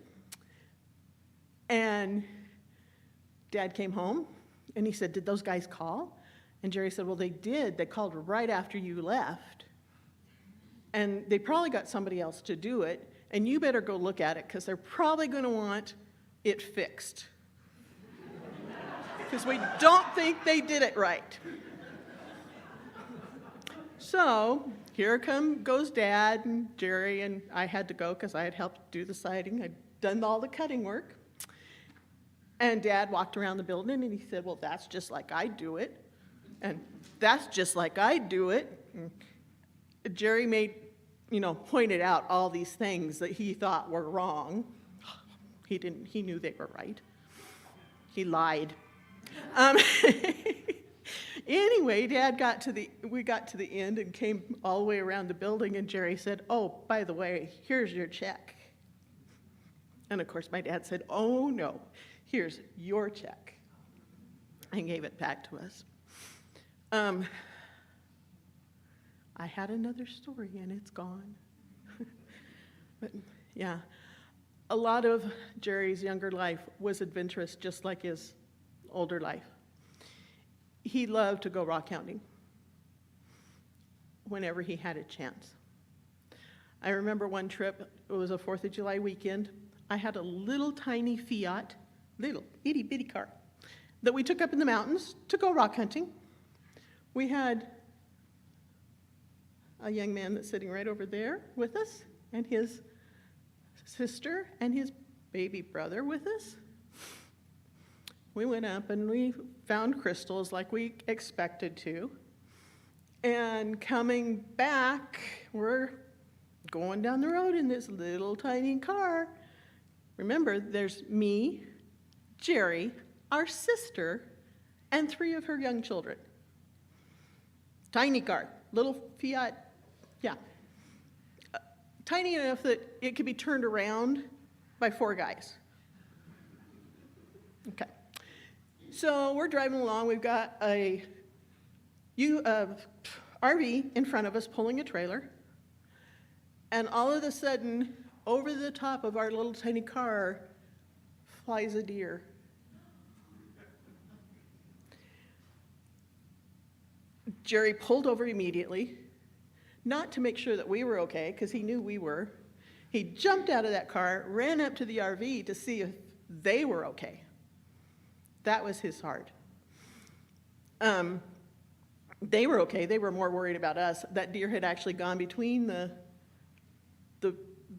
And Dad came home and he said, "Did those guys call?" And Jerry said, "Well, they did. They called right after you left. And they probably got somebody else to do it. And you better go look at it, because they're probably going to want it fixed. Because we don't think they did it right." So here goes Dad and Jerry, and I had to go because I had helped do the siding. I'd done all the cutting work. And Dad walked around the building and he said, "Well, that's just like I do it. And that's just like I do it." And Jerry pointed out all these things that he thought were wrong. He didn't, he knew they were right. He lied. Anyway, we got to the end and came all the way around the building, and Jerry said, "Oh, by the way, here's your check." And of course, my dad said, "Oh no, here's your check," and gave it back to us. I had another story, and it's gone. But yeah, a lot of Jerry's younger life was adventurous, just like his older life. He loved to go rock hounding whenever he had a chance. I remember one trip, it was a 4th of July weekend. I had a little tiny Fiat, little itty bitty car, that we took up in the mountains to go rock hunting. We had a young man that's sitting right over there with us, and his sister and his baby brother with us. We went up and we found crystals like we expected to. And coming back, we're going down the road in this little tiny car. Remember, there's me, Jerry, our sister, and 3 of her young children. Tiny car, little Fiat, yeah. Tiny enough that it could be turned around by 4 guys. Okay. So we're driving along. We've got a RV in front of us pulling a trailer. And all of a sudden, over the top of our little tiny car flies a deer. Jerry pulled over immediately, not to make sure that we were okay, because he knew we were. He jumped out of that car, ran up to the RV to see if they were okay. That was his heart. They were okay. They were more worried about us. That deer had actually gone between the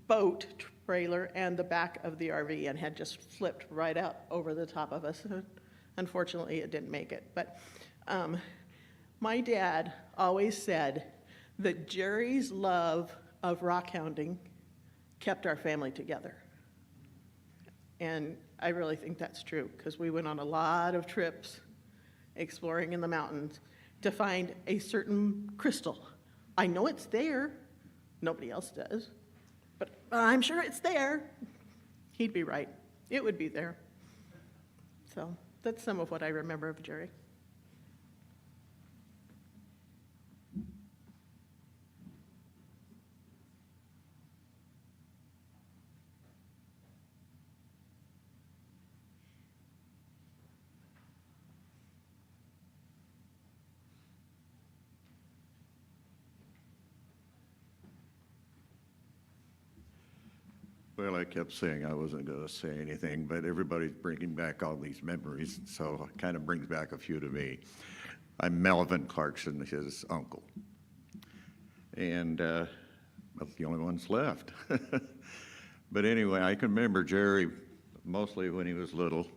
boat trailer and the back of the RV and had just flipped right out over the top of us. Unfortunately, it didn't make it. But my dad always said that Jerry's love of rock hounding kept our family together. And I really think that's true, because we went on a lot of trips exploring in the mountains to find a certain crystal. I know it's there. Nobody else does. But I'm sure it's there. He'd be right. It would be there. So that's some of what I remember of Jerry. Well, I kept saying I wasn't going to say anything, but everybody's bringing back all these memories, so it kind of brings back a few to me. I'm Melvin Clarkson, his uncle, and that's the only ones left. But anyway, I can remember Jerry mostly when he was little,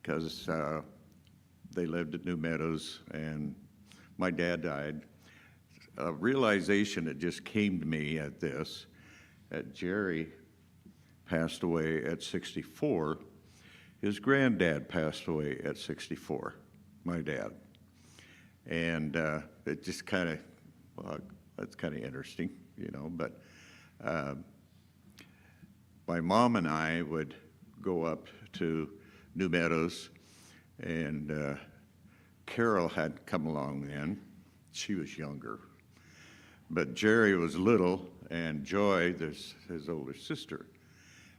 because they lived at New Meadows, and my dad died. A realization that just came to me at this, that Jerry passed away at 64. His granddad passed away at 64, my dad. And it just kind of, well, that's kind of interesting, you know, but my mom and I would go up to New Meadows, and Carol had come along then. She was younger. But Jerry was little, and Joy, his older sister.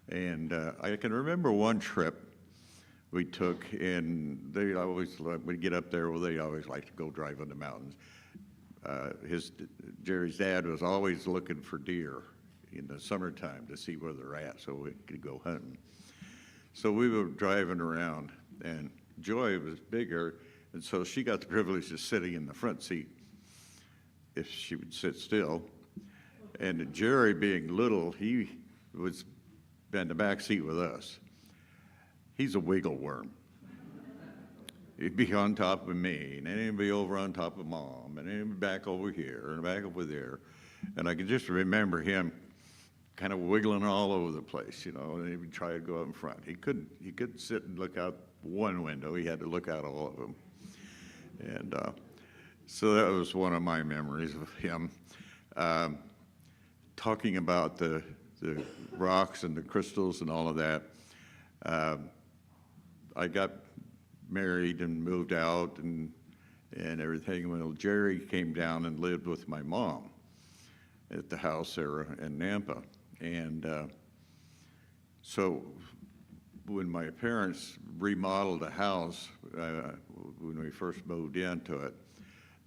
And I can remember one trip we took, and they always, we'd get up there, well, they always like to go drive on the mountains. Jerry's dad was always looking for deer in the summertime to see where they're at so we could go hunting. So we were driving around, and Joy was bigger, and so she got the privilege of sitting in the front seat if she would sit still. And Jerry, being little, he was in the back seat with us. He's a wiggle worm. He'd be on top of me, and then he'd be over on top of Mom, and then he'd be back over here, and back over there. And I can just remember him kind of wiggling all over the place, you know, and he would try to go up in front. He couldn't sit and look out one window. He had to look out all of them. And so that was one of my memories of him. Talking about the rocks and the crystals and all of that, I got married and moved out and everything. Well, Jerry came down and lived with my mom at the house there in Nampa. And so when my parents remodeled the house, when we first moved into it,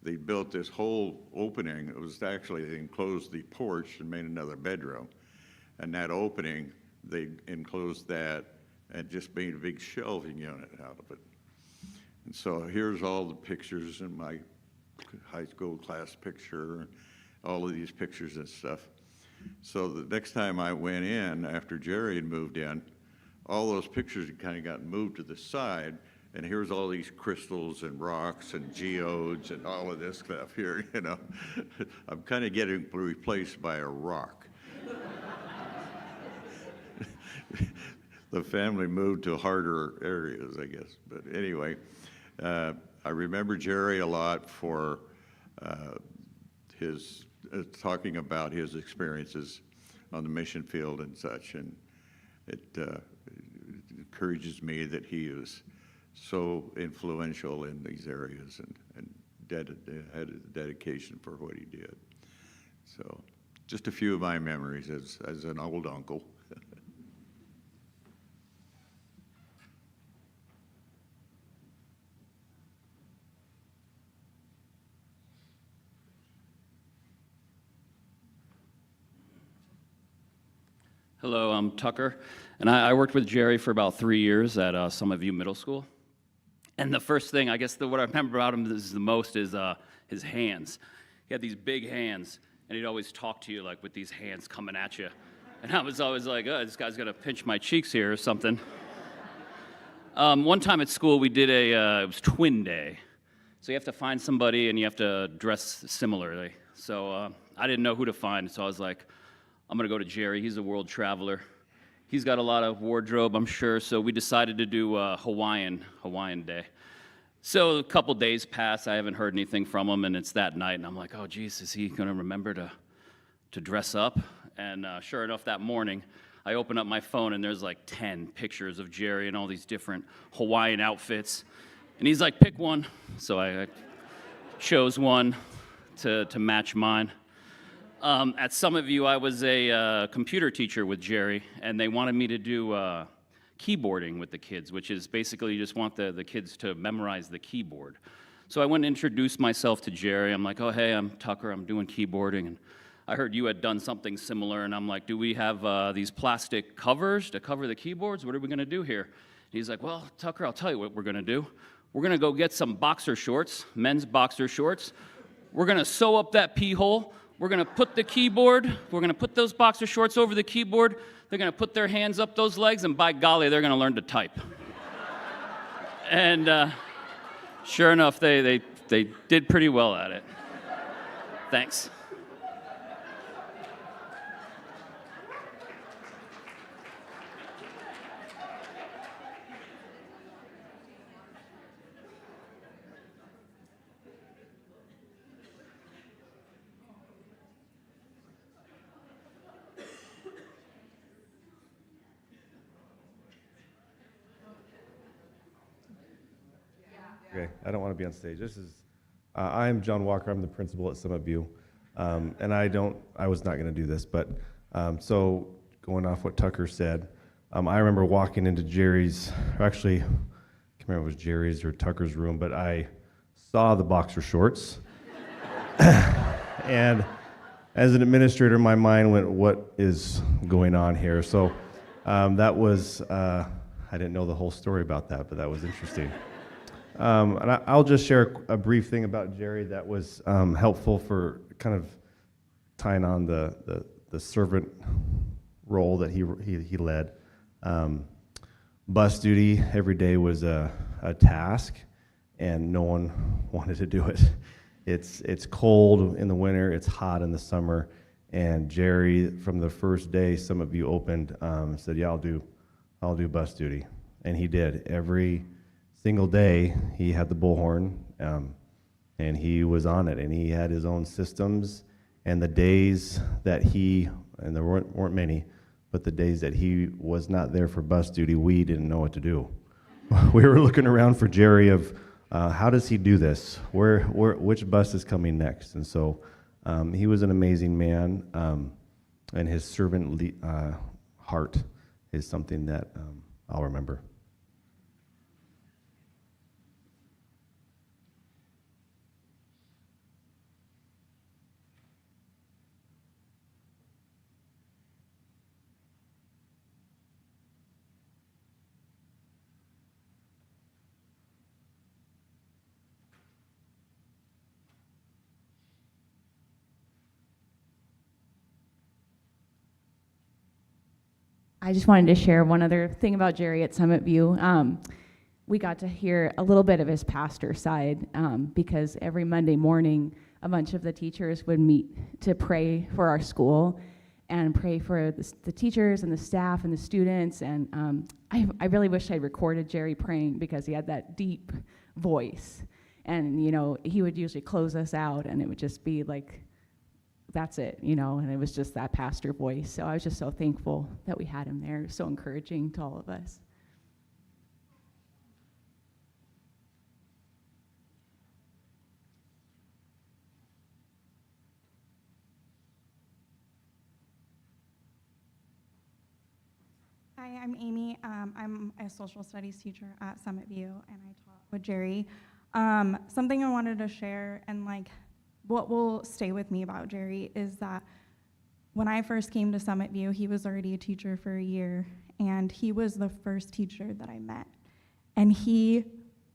they built this whole opening. It was actually, they enclosed the porch and made another bedroom. And that opening, they enclosed that and just made a big shelving unit out of it. And so here's all the pictures in my high school class picture, all of these pictures and stuff. So the next time I went in, after Jerry had moved in, all those pictures had kind of gotten moved to the side, and here's all these crystals and rocks and geodes and all of this stuff here, you know. I'm kind of getting replaced by a rock. The family moved to harder areas, I guess. But anyway, I remember Jerry a lot for his talking about his experiences on the mission field and such, and it encourages me that he is so influential in these areas and had a dedication for what he did. So just a few of my memories as an old uncle. Hello, I'm Tucker, and I worked with Jerry for about 3 years at Summitview Middle School. And the first thing, I guess, what I remember about him is the most is his hands. He had these big hands, and he'd always talk to you like with these hands coming at you. And I was always like, oh, this guy's gonna pinch my cheeks here or something. One time at school, we did it was twin day. So you have to find somebody and you have to dress similarly. So I didn't know who to find, so I was like, I'm gonna go to Jerry. He's a world traveler. He's got a lot of wardrobe, I'm sure, so we decided to do Hawaiian Day. So a couple days pass, I haven't heard anything from him, and it's that night, and I'm like, oh, geez, is he gonna remember to dress up? And sure enough, that morning, I open up my phone, and there's like 10 pictures of Jerry in all these different Hawaiian outfits. And he's like, pick one. So I chose one to match mine. At Summitview, I was a computer teacher with Jerry, and they wanted me to do keyboarding with the kids, which is basically you just want the kids to memorize the keyboard. So I went and introduced myself to Jerry. I'm like, oh, hey, I'm Tucker. I'm doing keyboarding. And I heard you had done something similar. And I'm like, do we have these plastic covers to cover the keyboards? What are we going to do here? And he's like, well, Tucker, I'll tell you what we're going to do. We're going to go get some boxer shorts, men's boxer shorts. We're going to sew up that pee hole. We're going to put the keyboard, we're going to put those boxer shorts over the keyboard. They're going to put their hands up those legs, and by golly, they're going to learn to type. And sure enough, they did pretty well at it. Thanks. Okay, I don't want to be on stage. I am John Walker. I'm the principal at Summitview. And I was not going to do this, but so going off what Tucker said, I remember walking into Jerry's, or actually, I can't remember if it was Jerry's or Tucker's room, but I saw the boxer shorts. And as an administrator, my mind went, what is going on here? So that was, I didn't know the whole story about that, but that was interesting. And I'll just share a brief thing about Jerry that was helpful for kind of tying on the servant role that he led. Bus duty every day was a task, and no one wanted to do it. It's cold in the winter, it's hot in the summer, and Jerry, from the first day Summitview opened, said, yeah, I'll do bus duty. And he did. Every single day he had the bullhorn, and he was on it, and he had his own systems. And the days that and there weren't many, but the days that he was not there for bus duty, we didn't know what to do. We were looking around for Jerry of how does he do this? Which bus is coming next? And so he was an amazing man, and his servant heart is something that I'll remember. I just wanted to share one other thing about Jerry at Summitview. We got to hear a little bit of his pastor side because every Monday morning, a bunch of the teachers would meet to pray for our school and pray for the teachers and the staff and the students. And I really wish I'd recorded Jerry praying because he had that deep voice. And, you know, he would usually close us out, and it would just be like, that's it, you know, and it was just that pastor voice. So I was just so thankful that we had him there. It was so encouraging to all of us. Hi, I'm Amy. I'm a social studies teacher at Summitview, and I taught with Jerry. Something I wanted to share, and like what will stay with me about Jerry is that when I first came to Summit View, he was already a teacher for a year, and he was the first teacher that I met. And he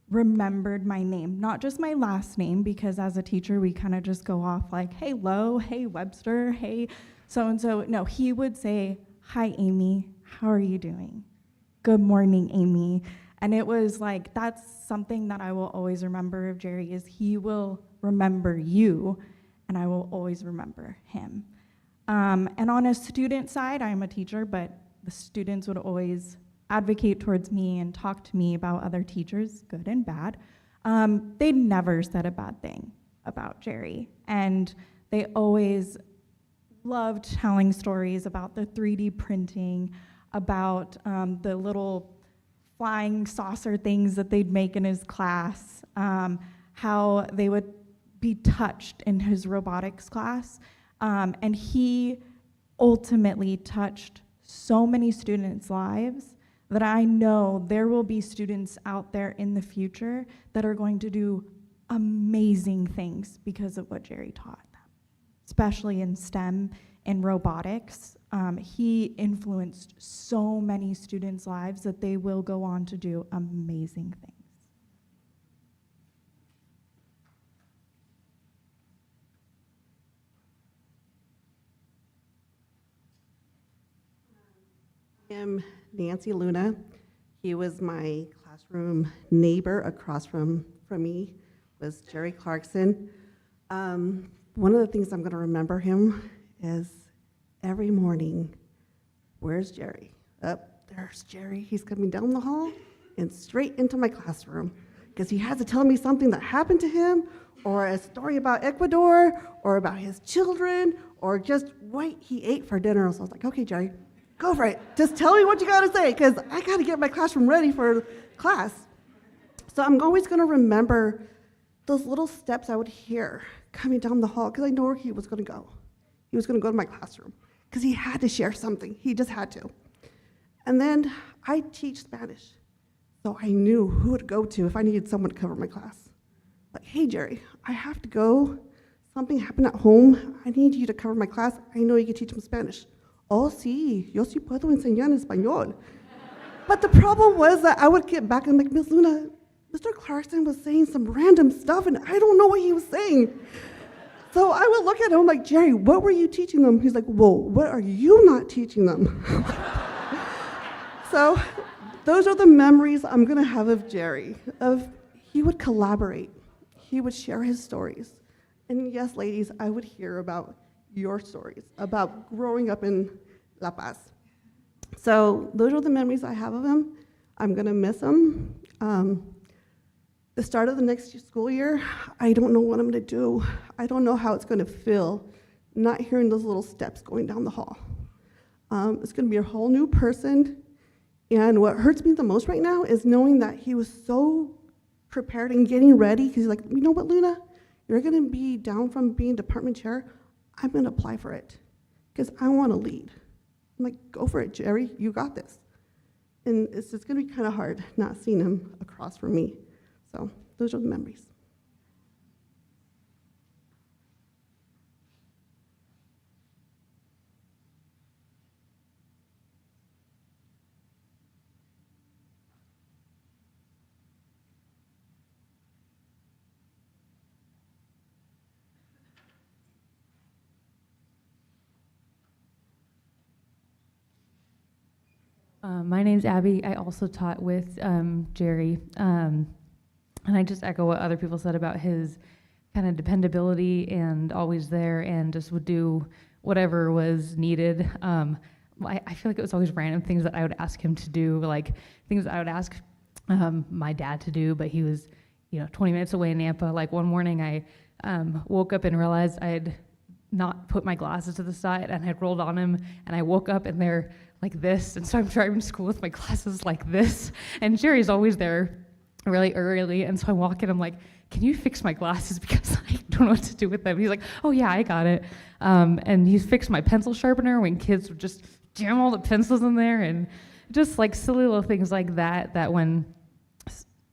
remembered my name, not just my last name, because as a teacher, we kind of just go off like, hey, Lo, hey, Webster, hey, so-and-so. No, he would say, hi, Amy, how are you doing? Good morning, Amy. And it was like, that's something that I will always remember of Jerry, is he will remember you, and I will always remember him. And on a student side, I'm a teacher, but the students would always advocate towards me and talk to me about other teachers, good and bad. They never said a bad thing about Jerry. And they always loved telling stories about the 3D printing, about the little flying saucer things that they'd make in his class, how they would be touched in his robotics class. And he ultimately touched so many students' lives that I know there will be students out there in the future that are going to do amazing things because of what Jerry taught them, especially in STEM and robotics. He influenced so many students' lives that they will go on to do amazing things. I am Nancy Luna. He was my classroom neighbor across from me, was Jerry Clarkson. One of the things I'm going to remember him is every morning, where's Jerry? There's Jerry. He's coming down the hall and straight into my classroom because he has to tell me something that happened to him, or a story about Ecuador, or about his children, or just what he ate for dinner. So I was like, okay, Jerry, go for it. Just tell me what you got to say, because I got to get my classroom ready for class. So I'm always going to remember those little steps I would hear coming down the hall, because I know where he was going to go. He was going to go to my classroom, because he had to share something. He just had to. And then I teach Spanish, so I knew who to go to if I needed someone to cover my class. Like, hey, Jerry, I have to go. Something happened at home. I need you to cover my class. I know you can teach them Spanish. Oh, sí, yo sí puedo enseñar en español. But the problem was that I would get back and I'm like, Ms. Luna, Mr. Clarkson was saying some random stuff and I don't know what he was saying. So I would look at him like, Jerry, what were you teaching them? He's like, whoa, what are you not teaching them? So those are the memories I'm gonna have of Jerry, he would collaborate. He would share his stories. And yes, ladies, I would hear about your stories about growing up in La Paz. So those are the memories I have of him. I'm gonna miss him. The start of the next school year, I don't know what I'm gonna do. I don't know how it's gonna feel not hearing those little steps going down the hall. It's gonna be a whole new person. And what hurts me the most right now is knowing that he was so prepared and getting ready, because he's like, you know what, Luna? You're gonna be down from being department chair. I'm gonna apply for it because I wanna lead. I'm like, go for it, Jerry, you got this. And it's just gonna be kind of hard not seeing him across from me. So those are the memories. My name's Abby. I also taught with Jerry. And I just echo what other people said about his kind of dependability and always there and just would do whatever was needed. I feel like it was always random things that I would ask him to do, like things that I would ask my dad to do, but he was, 20 minutes away in Nampa. Like one morning I woke up and realized I had not put my glasses to the side and had rolled on him, and I woke up and they're like this, and so I'm driving to school with my glasses like this, and Jerry's always there really early, and so I walk in, I'm like, can you fix my glasses because I don't know what to do with them? And he's like, oh yeah, I got it. And he's fixed my pencil sharpener when kids would just jam all the pencils in there, and just like silly little things like that, that when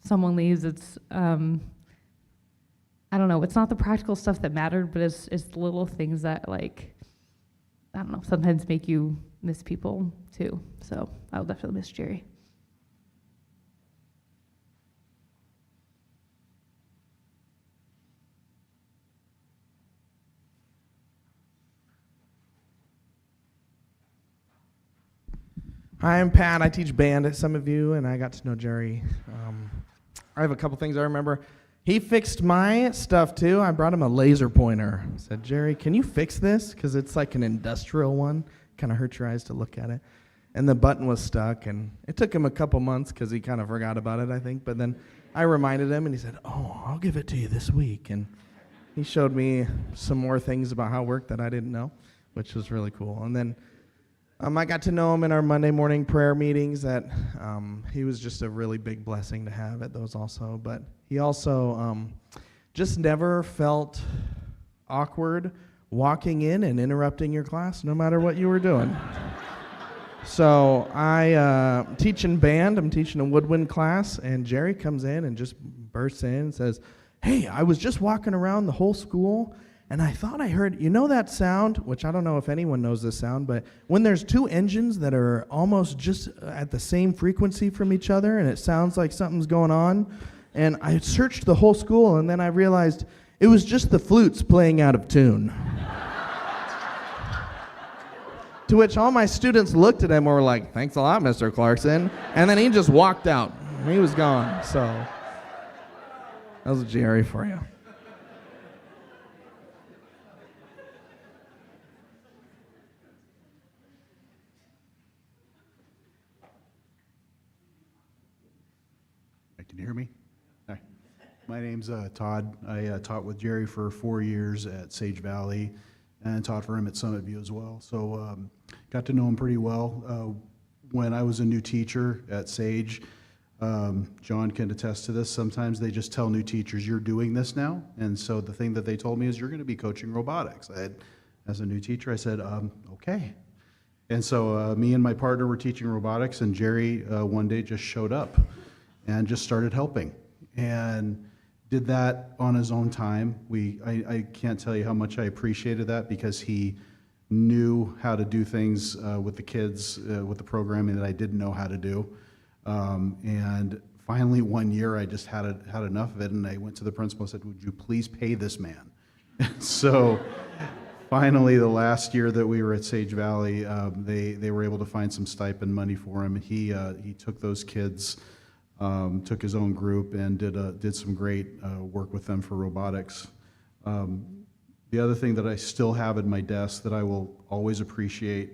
someone leaves, it's, I don't know, it's not the practical stuff that mattered, but it's the little things that like I don't know, sometimes make you miss people too. So I'll definitely miss Jerry. Hi, I'm Pat. I teach band at some of you, and I got to know Jerry. I have a couple things I remember. He fixed my stuff too. I brought him a laser pointer. I said, Jerry, can you fix this? Because it's like an industrial one. Kind of hurts your eyes to look at it. And the button was stuck, and it took him a couple months because he kind of forgot about it, I think. But then I reminded him, and he said, oh, I'll give it to you this week. And he showed me some more things about how it worked that I didn't know, which was really cool. And then I got to know him in our Monday morning prayer meetings. That he was just a really big blessing to have at those also. But he also just never felt awkward walking in and interrupting your class, no matter what you were doing. So I teach in band. I'm teaching a woodwind class, and Jerry comes in and just bursts in and says, hey, I was just walking around the whole school, and I thought I heard, you know that sound, which I don't know if anyone knows this sound, but when there's two engines that are almost just at the same frequency from each other, and it sounds like something's going on, and I searched the whole school, and then I realized it was just the flutes playing out of tune. To which all my students looked at him and were like, thanks a lot, Mr. Clarkson. And then he just walked out. He was gone. So that was Jerry for you. Can you hear me? Hi. My name's Todd. I taught with Jerry for 4 years at Sage Valley and taught for him at Summit View as well. So got to know him pretty well. When I was a new teacher at Sage, John can attest to this, sometimes they just tell new teachers, you're doing this now. And so the thing that they told me is you're going to be coaching robotics. As a new teacher, I said, okay. And so me and my partner were teaching robotics, and Jerry one day just showed up and just started helping. And did that on his own time. I can't tell you how much I appreciated that, because he knew how to do things with the kids, with the programming that I didn't know how to do. And finally one year I just had enough of it, and I went to the principal and said, would you please pay this man? So finally the last year that we were at Sage Valley, they were able to find some stipend money for him. He took those kids, took his own group, and did some great work with them for robotics. The other thing that I still have at my desk that I will always appreciate,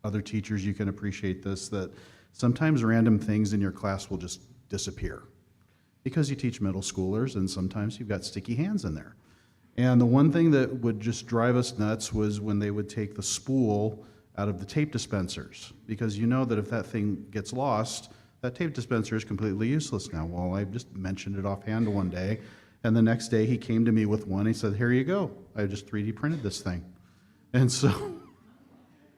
other teachers, you can appreciate this, that sometimes random things in your class will just disappear because you teach middle schoolers, and sometimes you've got sticky hands in there. And the one thing that would just drive us nuts was when they would take the spool out of the tape dispensers, because you know that if that thing gets lost, that tape dispenser is completely useless now. Well, I just mentioned it offhand one day, and the next day he came to me with one. He said, here you go. I just 3D printed this thing. And so,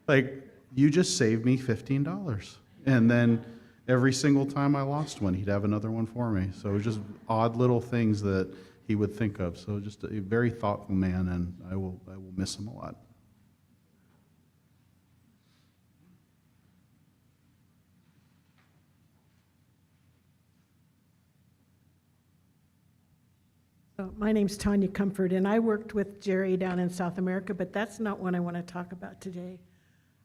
like, you just saved me $15. And then every single time I lost one, he'd have another one for me. So it was just odd little things that he would think of. So just a very thoughtful man, and I will miss him a lot. My name's Tanya Comfort, and I worked with Jerry down in South America, but that's not what I want to talk about today.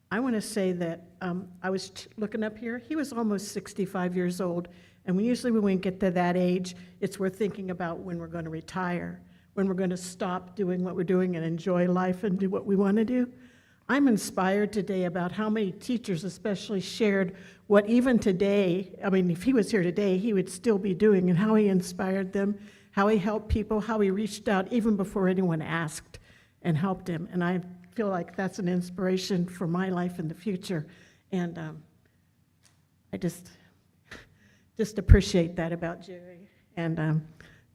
I want to say that I was looking up here. He was almost 65 years old, and usually when we get to that age, it's worth thinking about when we're going to retire, when we're going to stop doing what we're doing and enjoy life and do what we want to do. I'm inspired today about how many teachers especially shared what even today, I mean, if he was here today, he would still be doing, and how he inspired them, how he helped people, how he reached out even before anyone asked and helped him. And I feel like that's an inspiration for my life in the future. And I just appreciate that about Jerry. And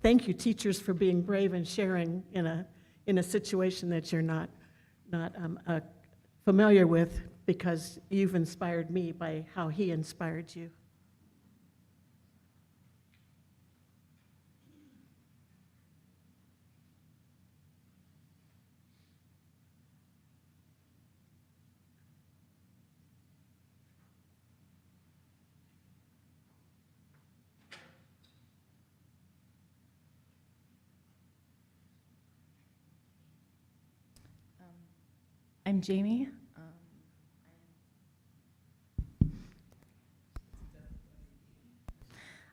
thank you, teachers, for being brave and sharing in a situation that you're not familiar with, because you've inspired me by how he inspired you. I'm Jamie.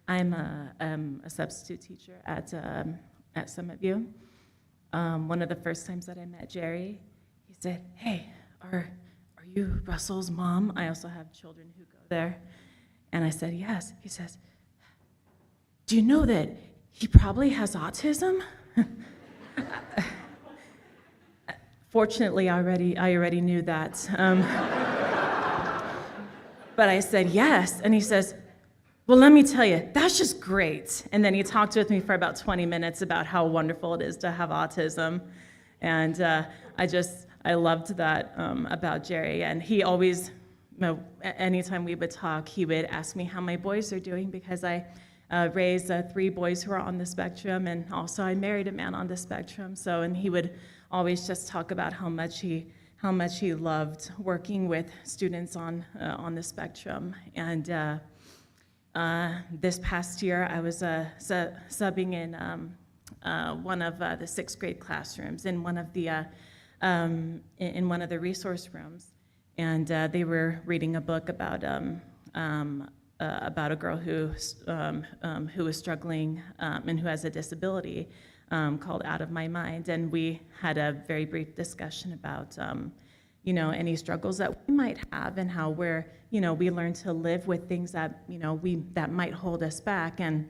I'm a substitute teacher at Summit View. One of the first times that I met Jerry, he said, "Hey, are you Russell's mom?" I also have children who go there. And I said, "Yes." He says, "Do you know that he probably has autism?" Fortunately, I already knew that. But I said, "Yes." And he says, "Well, let me tell you, that's just great." And then he talked with me for about 20 minutes about how wonderful it is to have autism. And I loved that about Jerry. And he always, anytime we would talk, he would ask me how my boys are doing, because I raised 3 boys who are on the spectrum, and also I married a man on the spectrum. And he would always just talk about how much he loved working with students on the spectrum. And this past year, I was subbing in one of the 6th grade classrooms in one of the resource rooms, and they were reading a book about a girl who was struggling and who has a disability called Out of My Mind, and we had a very brief discussion about any struggles that we might have, and how we learn to live with things that that might hold us back. And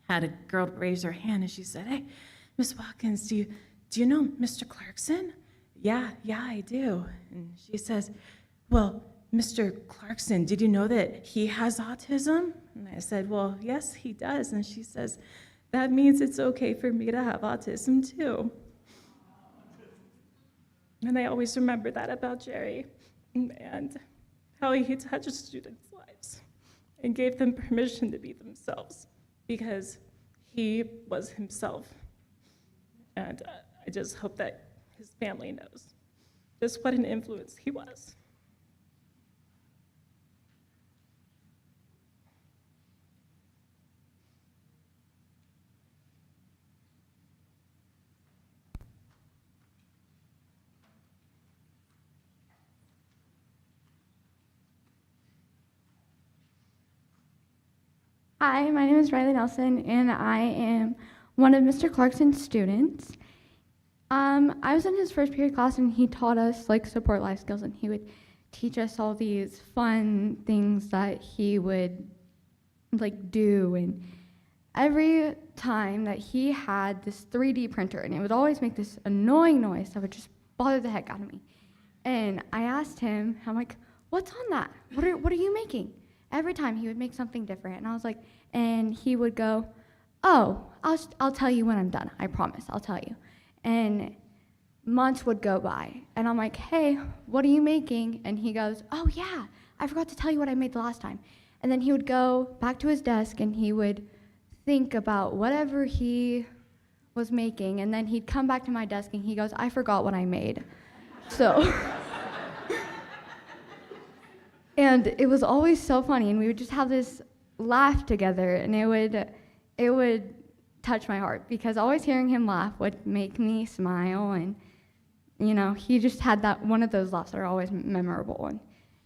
had a girl raise her hand, and she said, "Hey, Miss Watkins, do you know Mr. Clarkson?" Yeah, I do." And she says, "Well, Mr. Clarkson, did you know that he has autism?" And I said, "Well, yes, he does." And she says, "That means it's okay for me to have autism too." And I always remember that about Jerry, and how he touched students' lives and gave them permission to be themselves, because he was himself. And I just hope that his family knows just what an influence he was. Hi, my name is Riley Nelson, and I am one of Mr. Clarkson's students. I was in his first period class, and he taught us support life skills, and he would teach us all these fun things that he would do. And every time that he had this 3D printer, and it would always make this annoying noise that would just bother the heck out of me. And I asked him, I'm like, "What's on that? What are you making?" Every time he would make something different, and I was like, and he would go, "Oh, I'll tell you when I'm done. I promise, I'll tell you." And months would go by, and I'm like, "Hey, what are you making?" And he goes, "Oh yeah, I forgot to tell you what I made the last time." And then he would go back to his desk, and he would think about whatever he was making, and then he'd come back to my desk, and he goes, "I forgot what I made." So. And it was always so funny, and we would just have this laugh together, and it would touch my heart, because always hearing him laugh would make me smile. And he just had that one of those laughs that are always memorable, and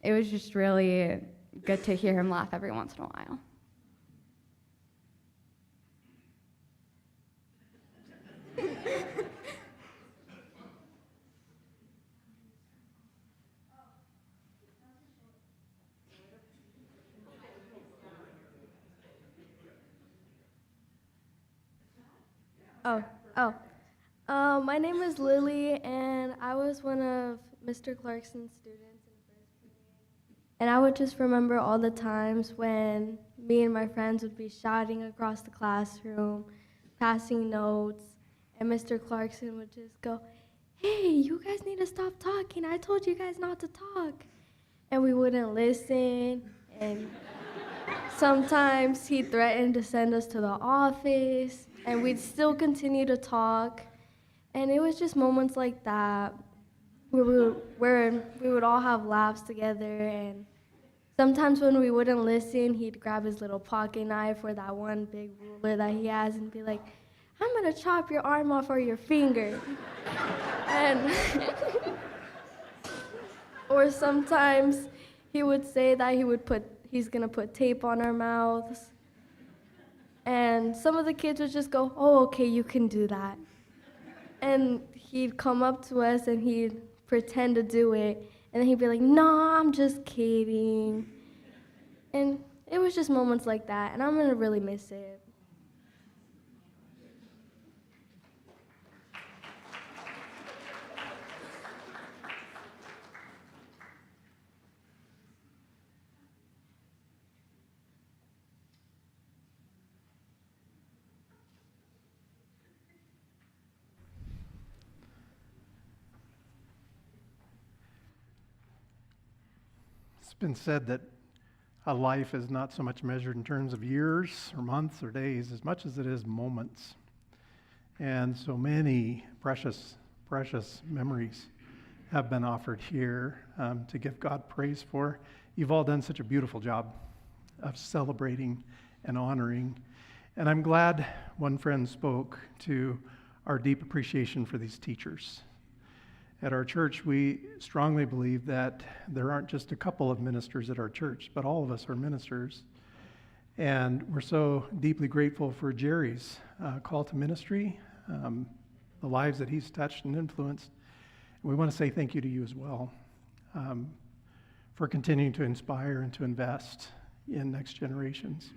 it was just really good to hear him laugh every once in a while. My name is Lily, and I was one of Mr. Clarkson's students in first period. And I would just remember all the times when me and my friends would be shouting across the classroom, passing notes, and Mr. Clarkson would just go, "Hey, you guys need to stop talking. I told you guys not to talk." And we wouldn't listen, and sometimes he threatened to send us to the office, and we'd still continue to talk. And it was just moments like that where we would all have laughs together. And sometimes when we wouldn't listen, he'd grab his little pocket knife or that one big ruler that he has and be like, "I'm gonna chop your arm off or your finger." And Or sometimes he would say that he's gonna put tape on our mouths. And some of the kids would just go, "Oh, okay, you can do that." And he'd come up to us and he'd pretend to do it. And then he'd be like, "Nah, I'm just kidding." And it was just moments like that, and I'm gonna really miss it. It's been said that a life is not so much measured in terms of years or months or days as much as it is moments. And so many precious, precious memories have been offered here to give God praise for. You've all done such a beautiful job of celebrating and honoring. And I'm glad one friend spoke to our deep appreciation for these teachers. At our church, we strongly believe that there aren't just a couple of ministers at our church, but all of us are ministers. And we're so deeply grateful for Jerry's call to ministry, the lives that he's touched and influenced. And we want to say thank you to you as well for continuing to inspire and to invest in next generations.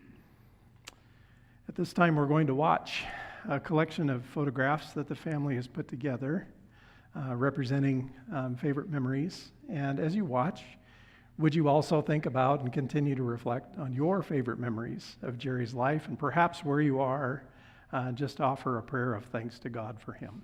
At this time, we're going to watch a collection of photographs that the family has put together representing favorite memories. And as you watch, would you also think about and continue to reflect on your favorite memories of Jerry's life, and perhaps where you are, just offer a prayer of thanks to God for him.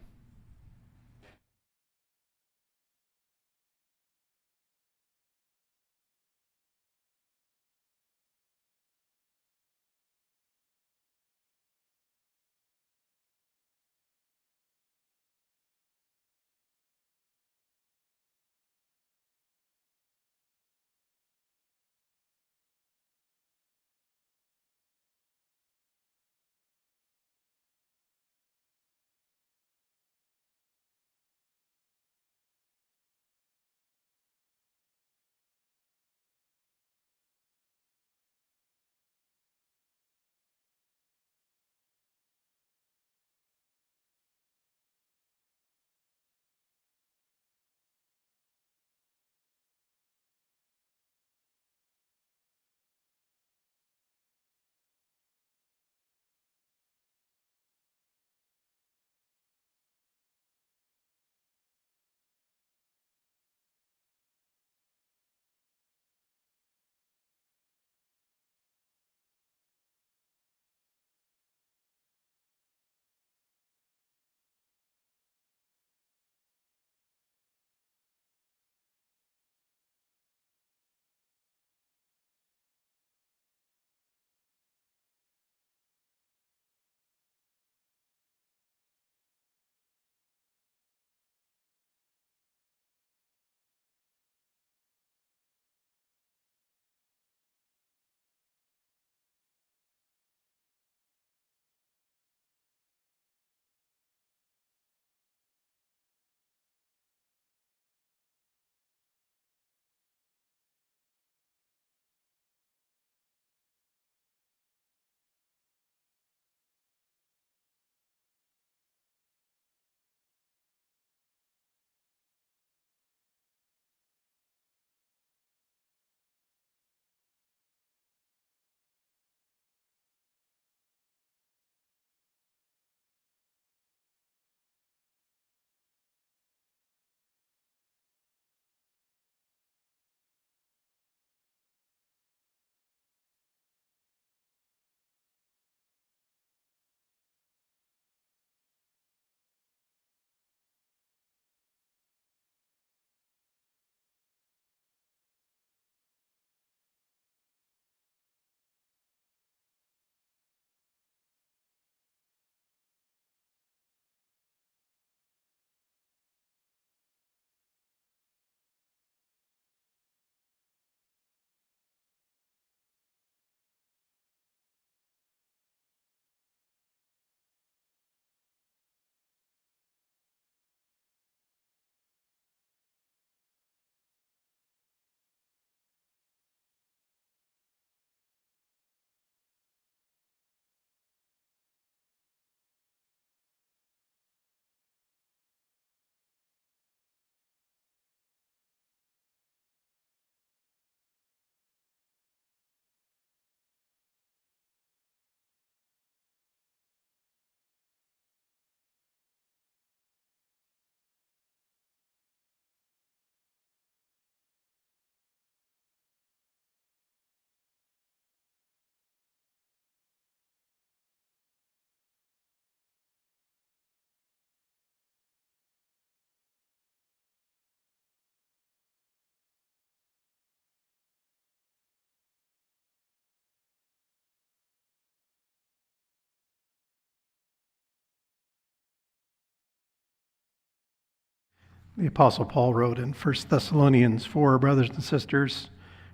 The Apostle Paul wrote in 1 Thessalonians 4, brothers and sisters,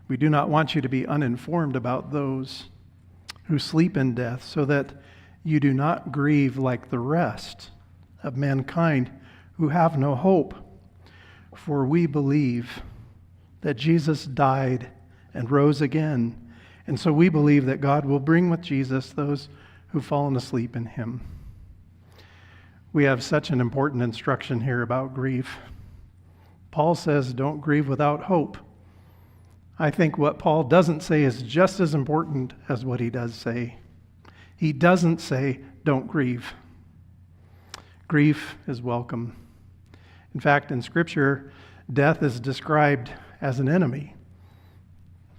we do not want you to be uninformed about those who sleep in death, so that you do not grieve like the rest of mankind who have no hope. For we believe that Jesus died and rose again, and so we believe that God will bring with Jesus those who've fallen asleep in him. We have such an important instruction here about grief. Paul says, don't grieve without hope. I think what Paul doesn't say is just as important as what he does say. He doesn't say, don't grieve. Grief is welcome. In fact, in Scripture, death is described as an enemy.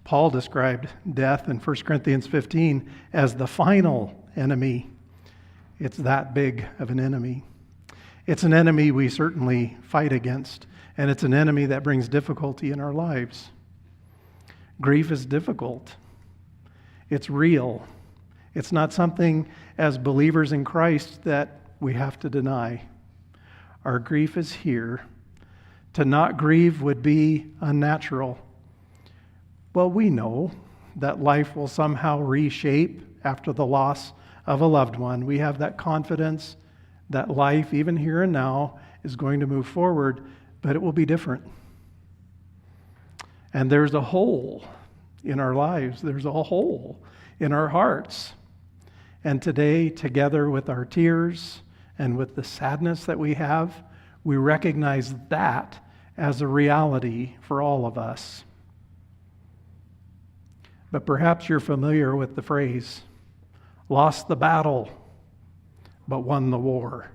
Paul described death in 1 Corinthians 15 as the final enemy. It's that big of an enemy. It's an enemy we certainly fight against, and it's an enemy that brings difficulty in our lives. Grief is difficult. It's real. It's not something as believers in Christ that we have to deny. Our grief is here. To not grieve would be unnatural. Well, we know that life will somehow reshape after the loss of a loved one. We have that confidence that life, even here and now, is going to move forward, but it will be different. And there's a hole in our lives. There's a hole in our hearts. And today, together with our tears and with the sadness that we have, we recognize that as a reality for all of us. But perhaps you're familiar with the phrase, lost the battle, but won the war.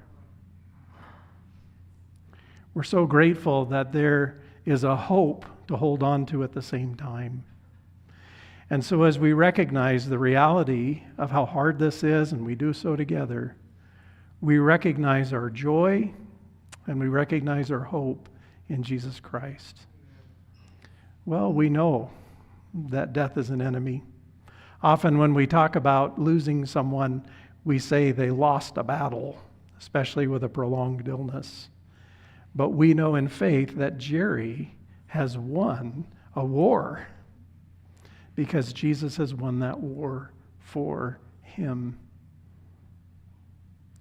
We're so grateful that there is a hope to hold on to at the same time. And so as we recognize the reality of how hard this is, and we do so together, we recognize our joy and we recognize our hope in Jesus Christ. Well, we know that death is an enemy. Often when we talk about losing someone, we say they lost a battle, especially with a prolonged illness. But we know in faith that Jerry has won a war because Jesus has won that war for him.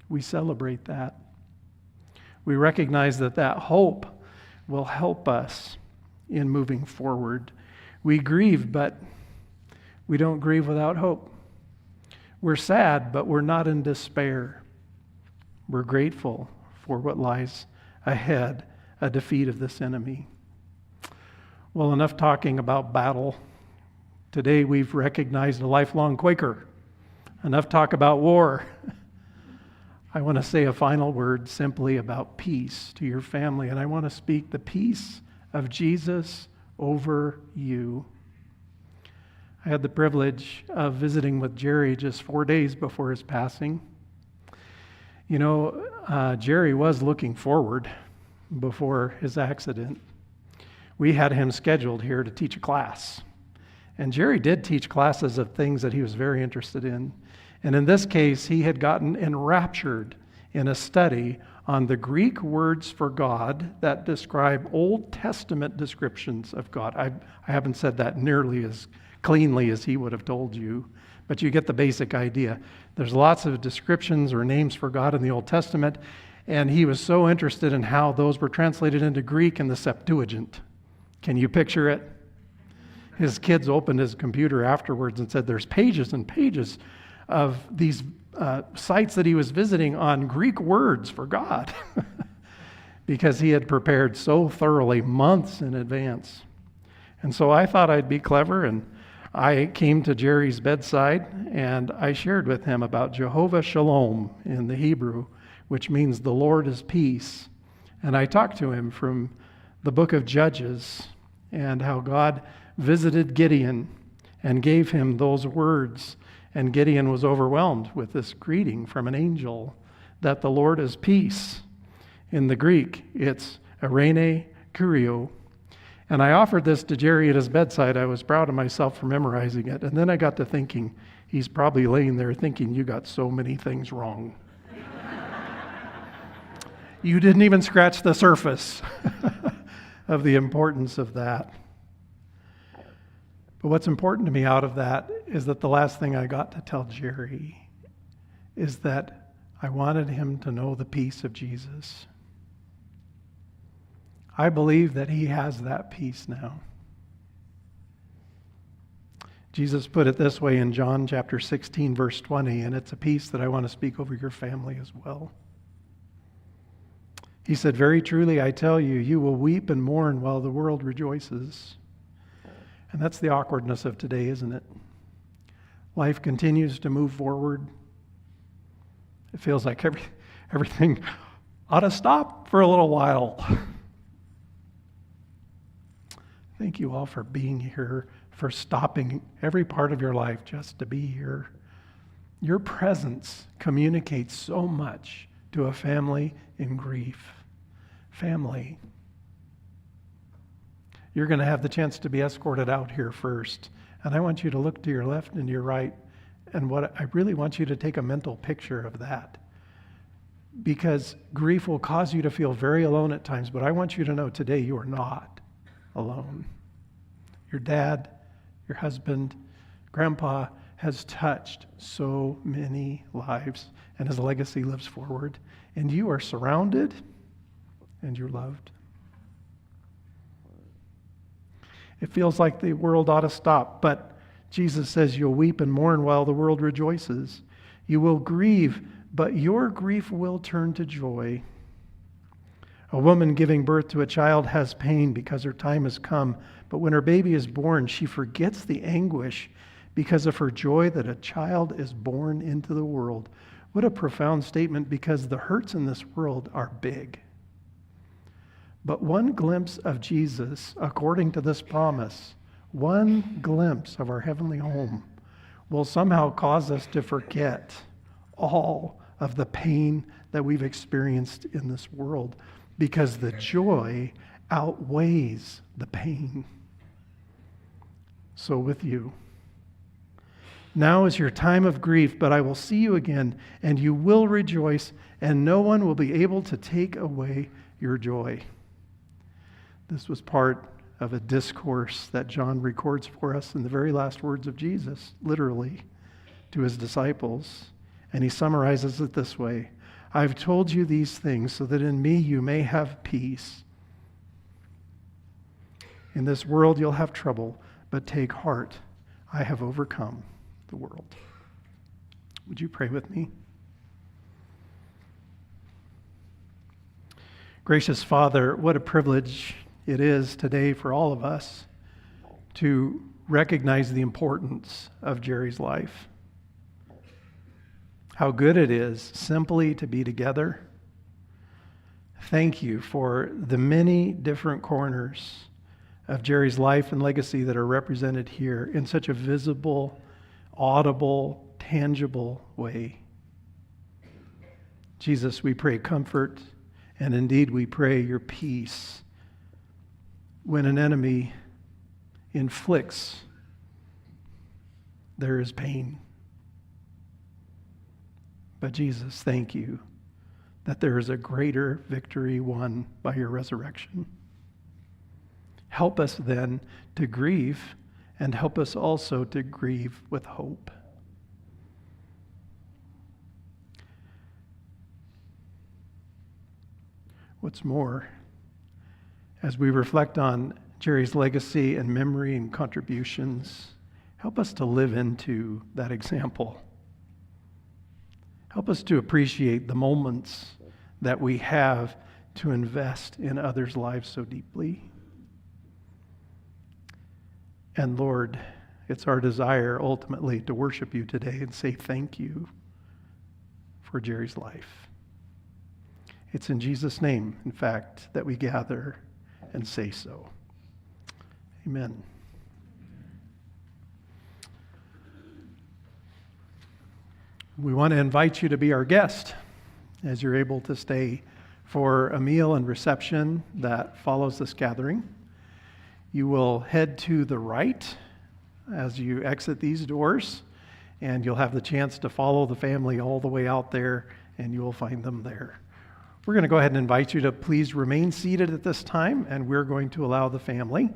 We celebrate that. We recognize that that hope will help us in moving forward. We grieve, but we don't grieve without hope. We're sad, but we're not in despair. We're grateful for what lies ahead, a defeat of this enemy. Well, enough talking about battle. Today we've recognized a lifelong Quaker. Enough talk about war. I want to say a final word simply about peace to your family, and I want to speak the peace of Jesus over you. I had the privilege of visiting with Jerry just 4 days before his passing. You know, Jerry was looking forward before his accident. We had him scheduled here to teach a class. And Jerry did teach classes of things that he was very interested in. And in this case, he had gotten enraptured in a study on the Greek words for God that describe Old Testament descriptions of God. I haven't said that nearly as cleanly as he would have told you, but you get the basic idea. There's lots of descriptions or names for God in the Old Testament, and he was so interested in how those were translated into Greek in the Septuagint. Can you picture it? His kids opened his computer afterwards and said there's pages and pages of these sites that he was visiting on Greek words for God because he had prepared so thoroughly months in advance. And so I thought I'd be clever, and I came to Jerry's bedside and I shared with him about Jehovah Shalom in the Hebrew, which means the Lord is peace. And I talked to him from the book of Judges and how God visited Gideon and gave him those words. And Gideon was overwhelmed with this greeting from an angel that the Lord is peace. In the Greek, it's Eirene Kyrio. And I offered this to Jerry at his bedside. I was proud of myself for memorizing it. And then I got to thinking, he's probably laying there thinking, you got so many things wrong. You didn't even scratch the surface of the importance of that. But what's important to me out of that is that the last thing I got to tell Jerry is that I wanted him to know the peace of Jesus. I believe that he has that peace now. Jesus put it this way in John chapter 16, verse 20, and it's a peace that I want to speak over your family as well. He said, "Very truly I tell you, you will weep and mourn while the world rejoices." And that's the awkwardness of today, isn't it? Life continues to move forward. It feels like everything ought to stop for a little while. Thank you all for being here, for stopping every part of your life just to be here. Your presence communicates so much to a family in grief. Family. You're going to have the chance to be escorted out here first. And I want you to look to your left and your right. And what I really want you to take a mental picture of that. Because grief will cause you to feel very alone at times. But I want you to know today you are not alone. Your dad, your husband, grandpa has touched so many lives. And his legacy lives forward. And you are surrounded and you're loved. It feels like the world ought to stop, but Jesus says you'll weep and mourn while the world rejoices. You will grieve, but your grief will turn to joy. A woman giving birth to a child has pain because her time has come, but when her baby is born, she forgets the anguish because of her joy that a child is born into the world. What a profound statement, because the hurts in this world are big. But one glimpse of Jesus, according to this promise, one glimpse of our heavenly home will somehow cause us to forget all of the pain that we've experienced in this world, because the joy outweighs the pain. So with you, now is your time of grief, but I will see you again, and you will rejoice, and no one will be able to take away your joy. This was part of a discourse that John records for us in the very last words of Jesus, literally, to his disciples. And he summarizes it this way: I've told you these things so that in me you may have peace. In this world you'll have trouble, but take heart. I have overcome the world. Would you pray with me? Gracious Father, what a privilege it is today for all of us to recognize the importance of Jerry's life. How good it is simply to be together. Thank you for the many different corners of Jerry's life and legacy that are represented here in such a visible, audible, tangible way. Jesus, we pray comfort, and indeed we pray your peace when an enemy inflicts, there is pain. But Jesus, thank you that there is a greater victory won by your resurrection. Help us then to grieve, and help us also to grieve with hope. What's more, as we reflect on Jerry's legacy and memory and contributions, help us to live into that example. Help us to appreciate the moments that we have to invest in others' lives so deeply. And Lord, it's our desire ultimately to worship you today and say thank you for Jerry's life. It's in Jesus' name, in fact, that we gather and say so. Amen. We want to invite you to be our guest as you're able to stay for a meal and reception that follows this gathering. You will head to the right as you exit these doors, and you'll have the chance to follow the family all the way out there, and you will find them there. We're going to go ahead and invite you to please remain seated at this time, and we're going to allow the family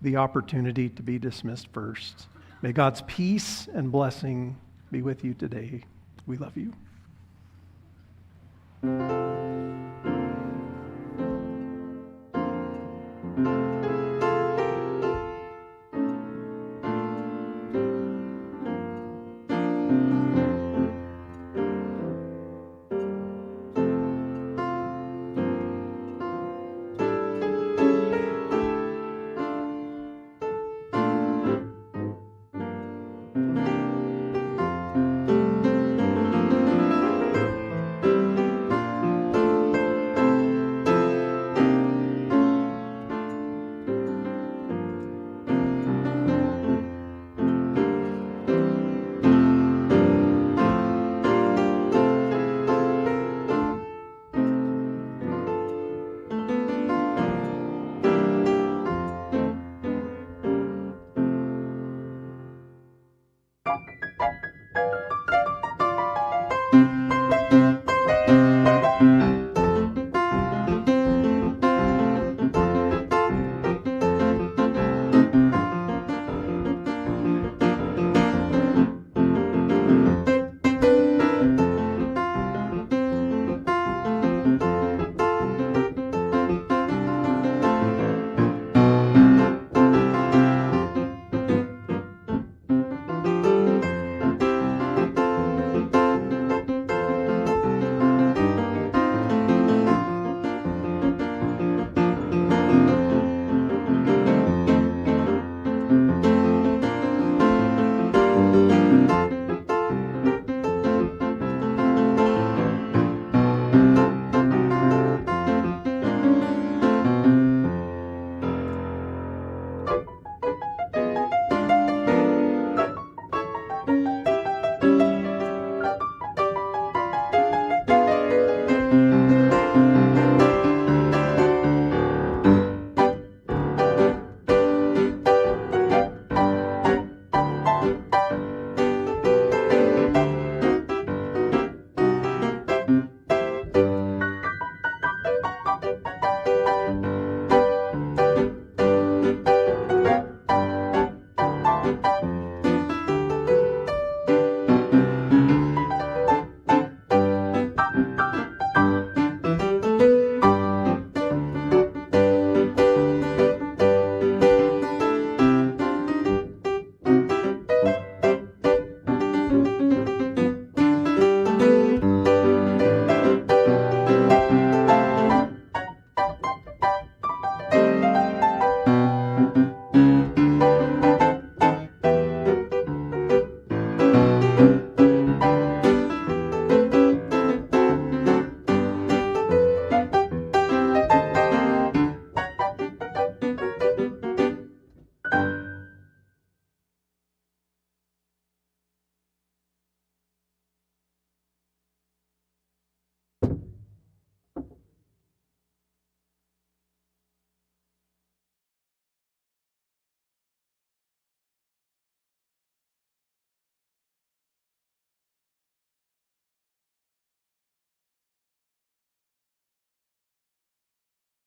the opportunity to be dismissed first. May God's peace and blessing be with you today. We love you.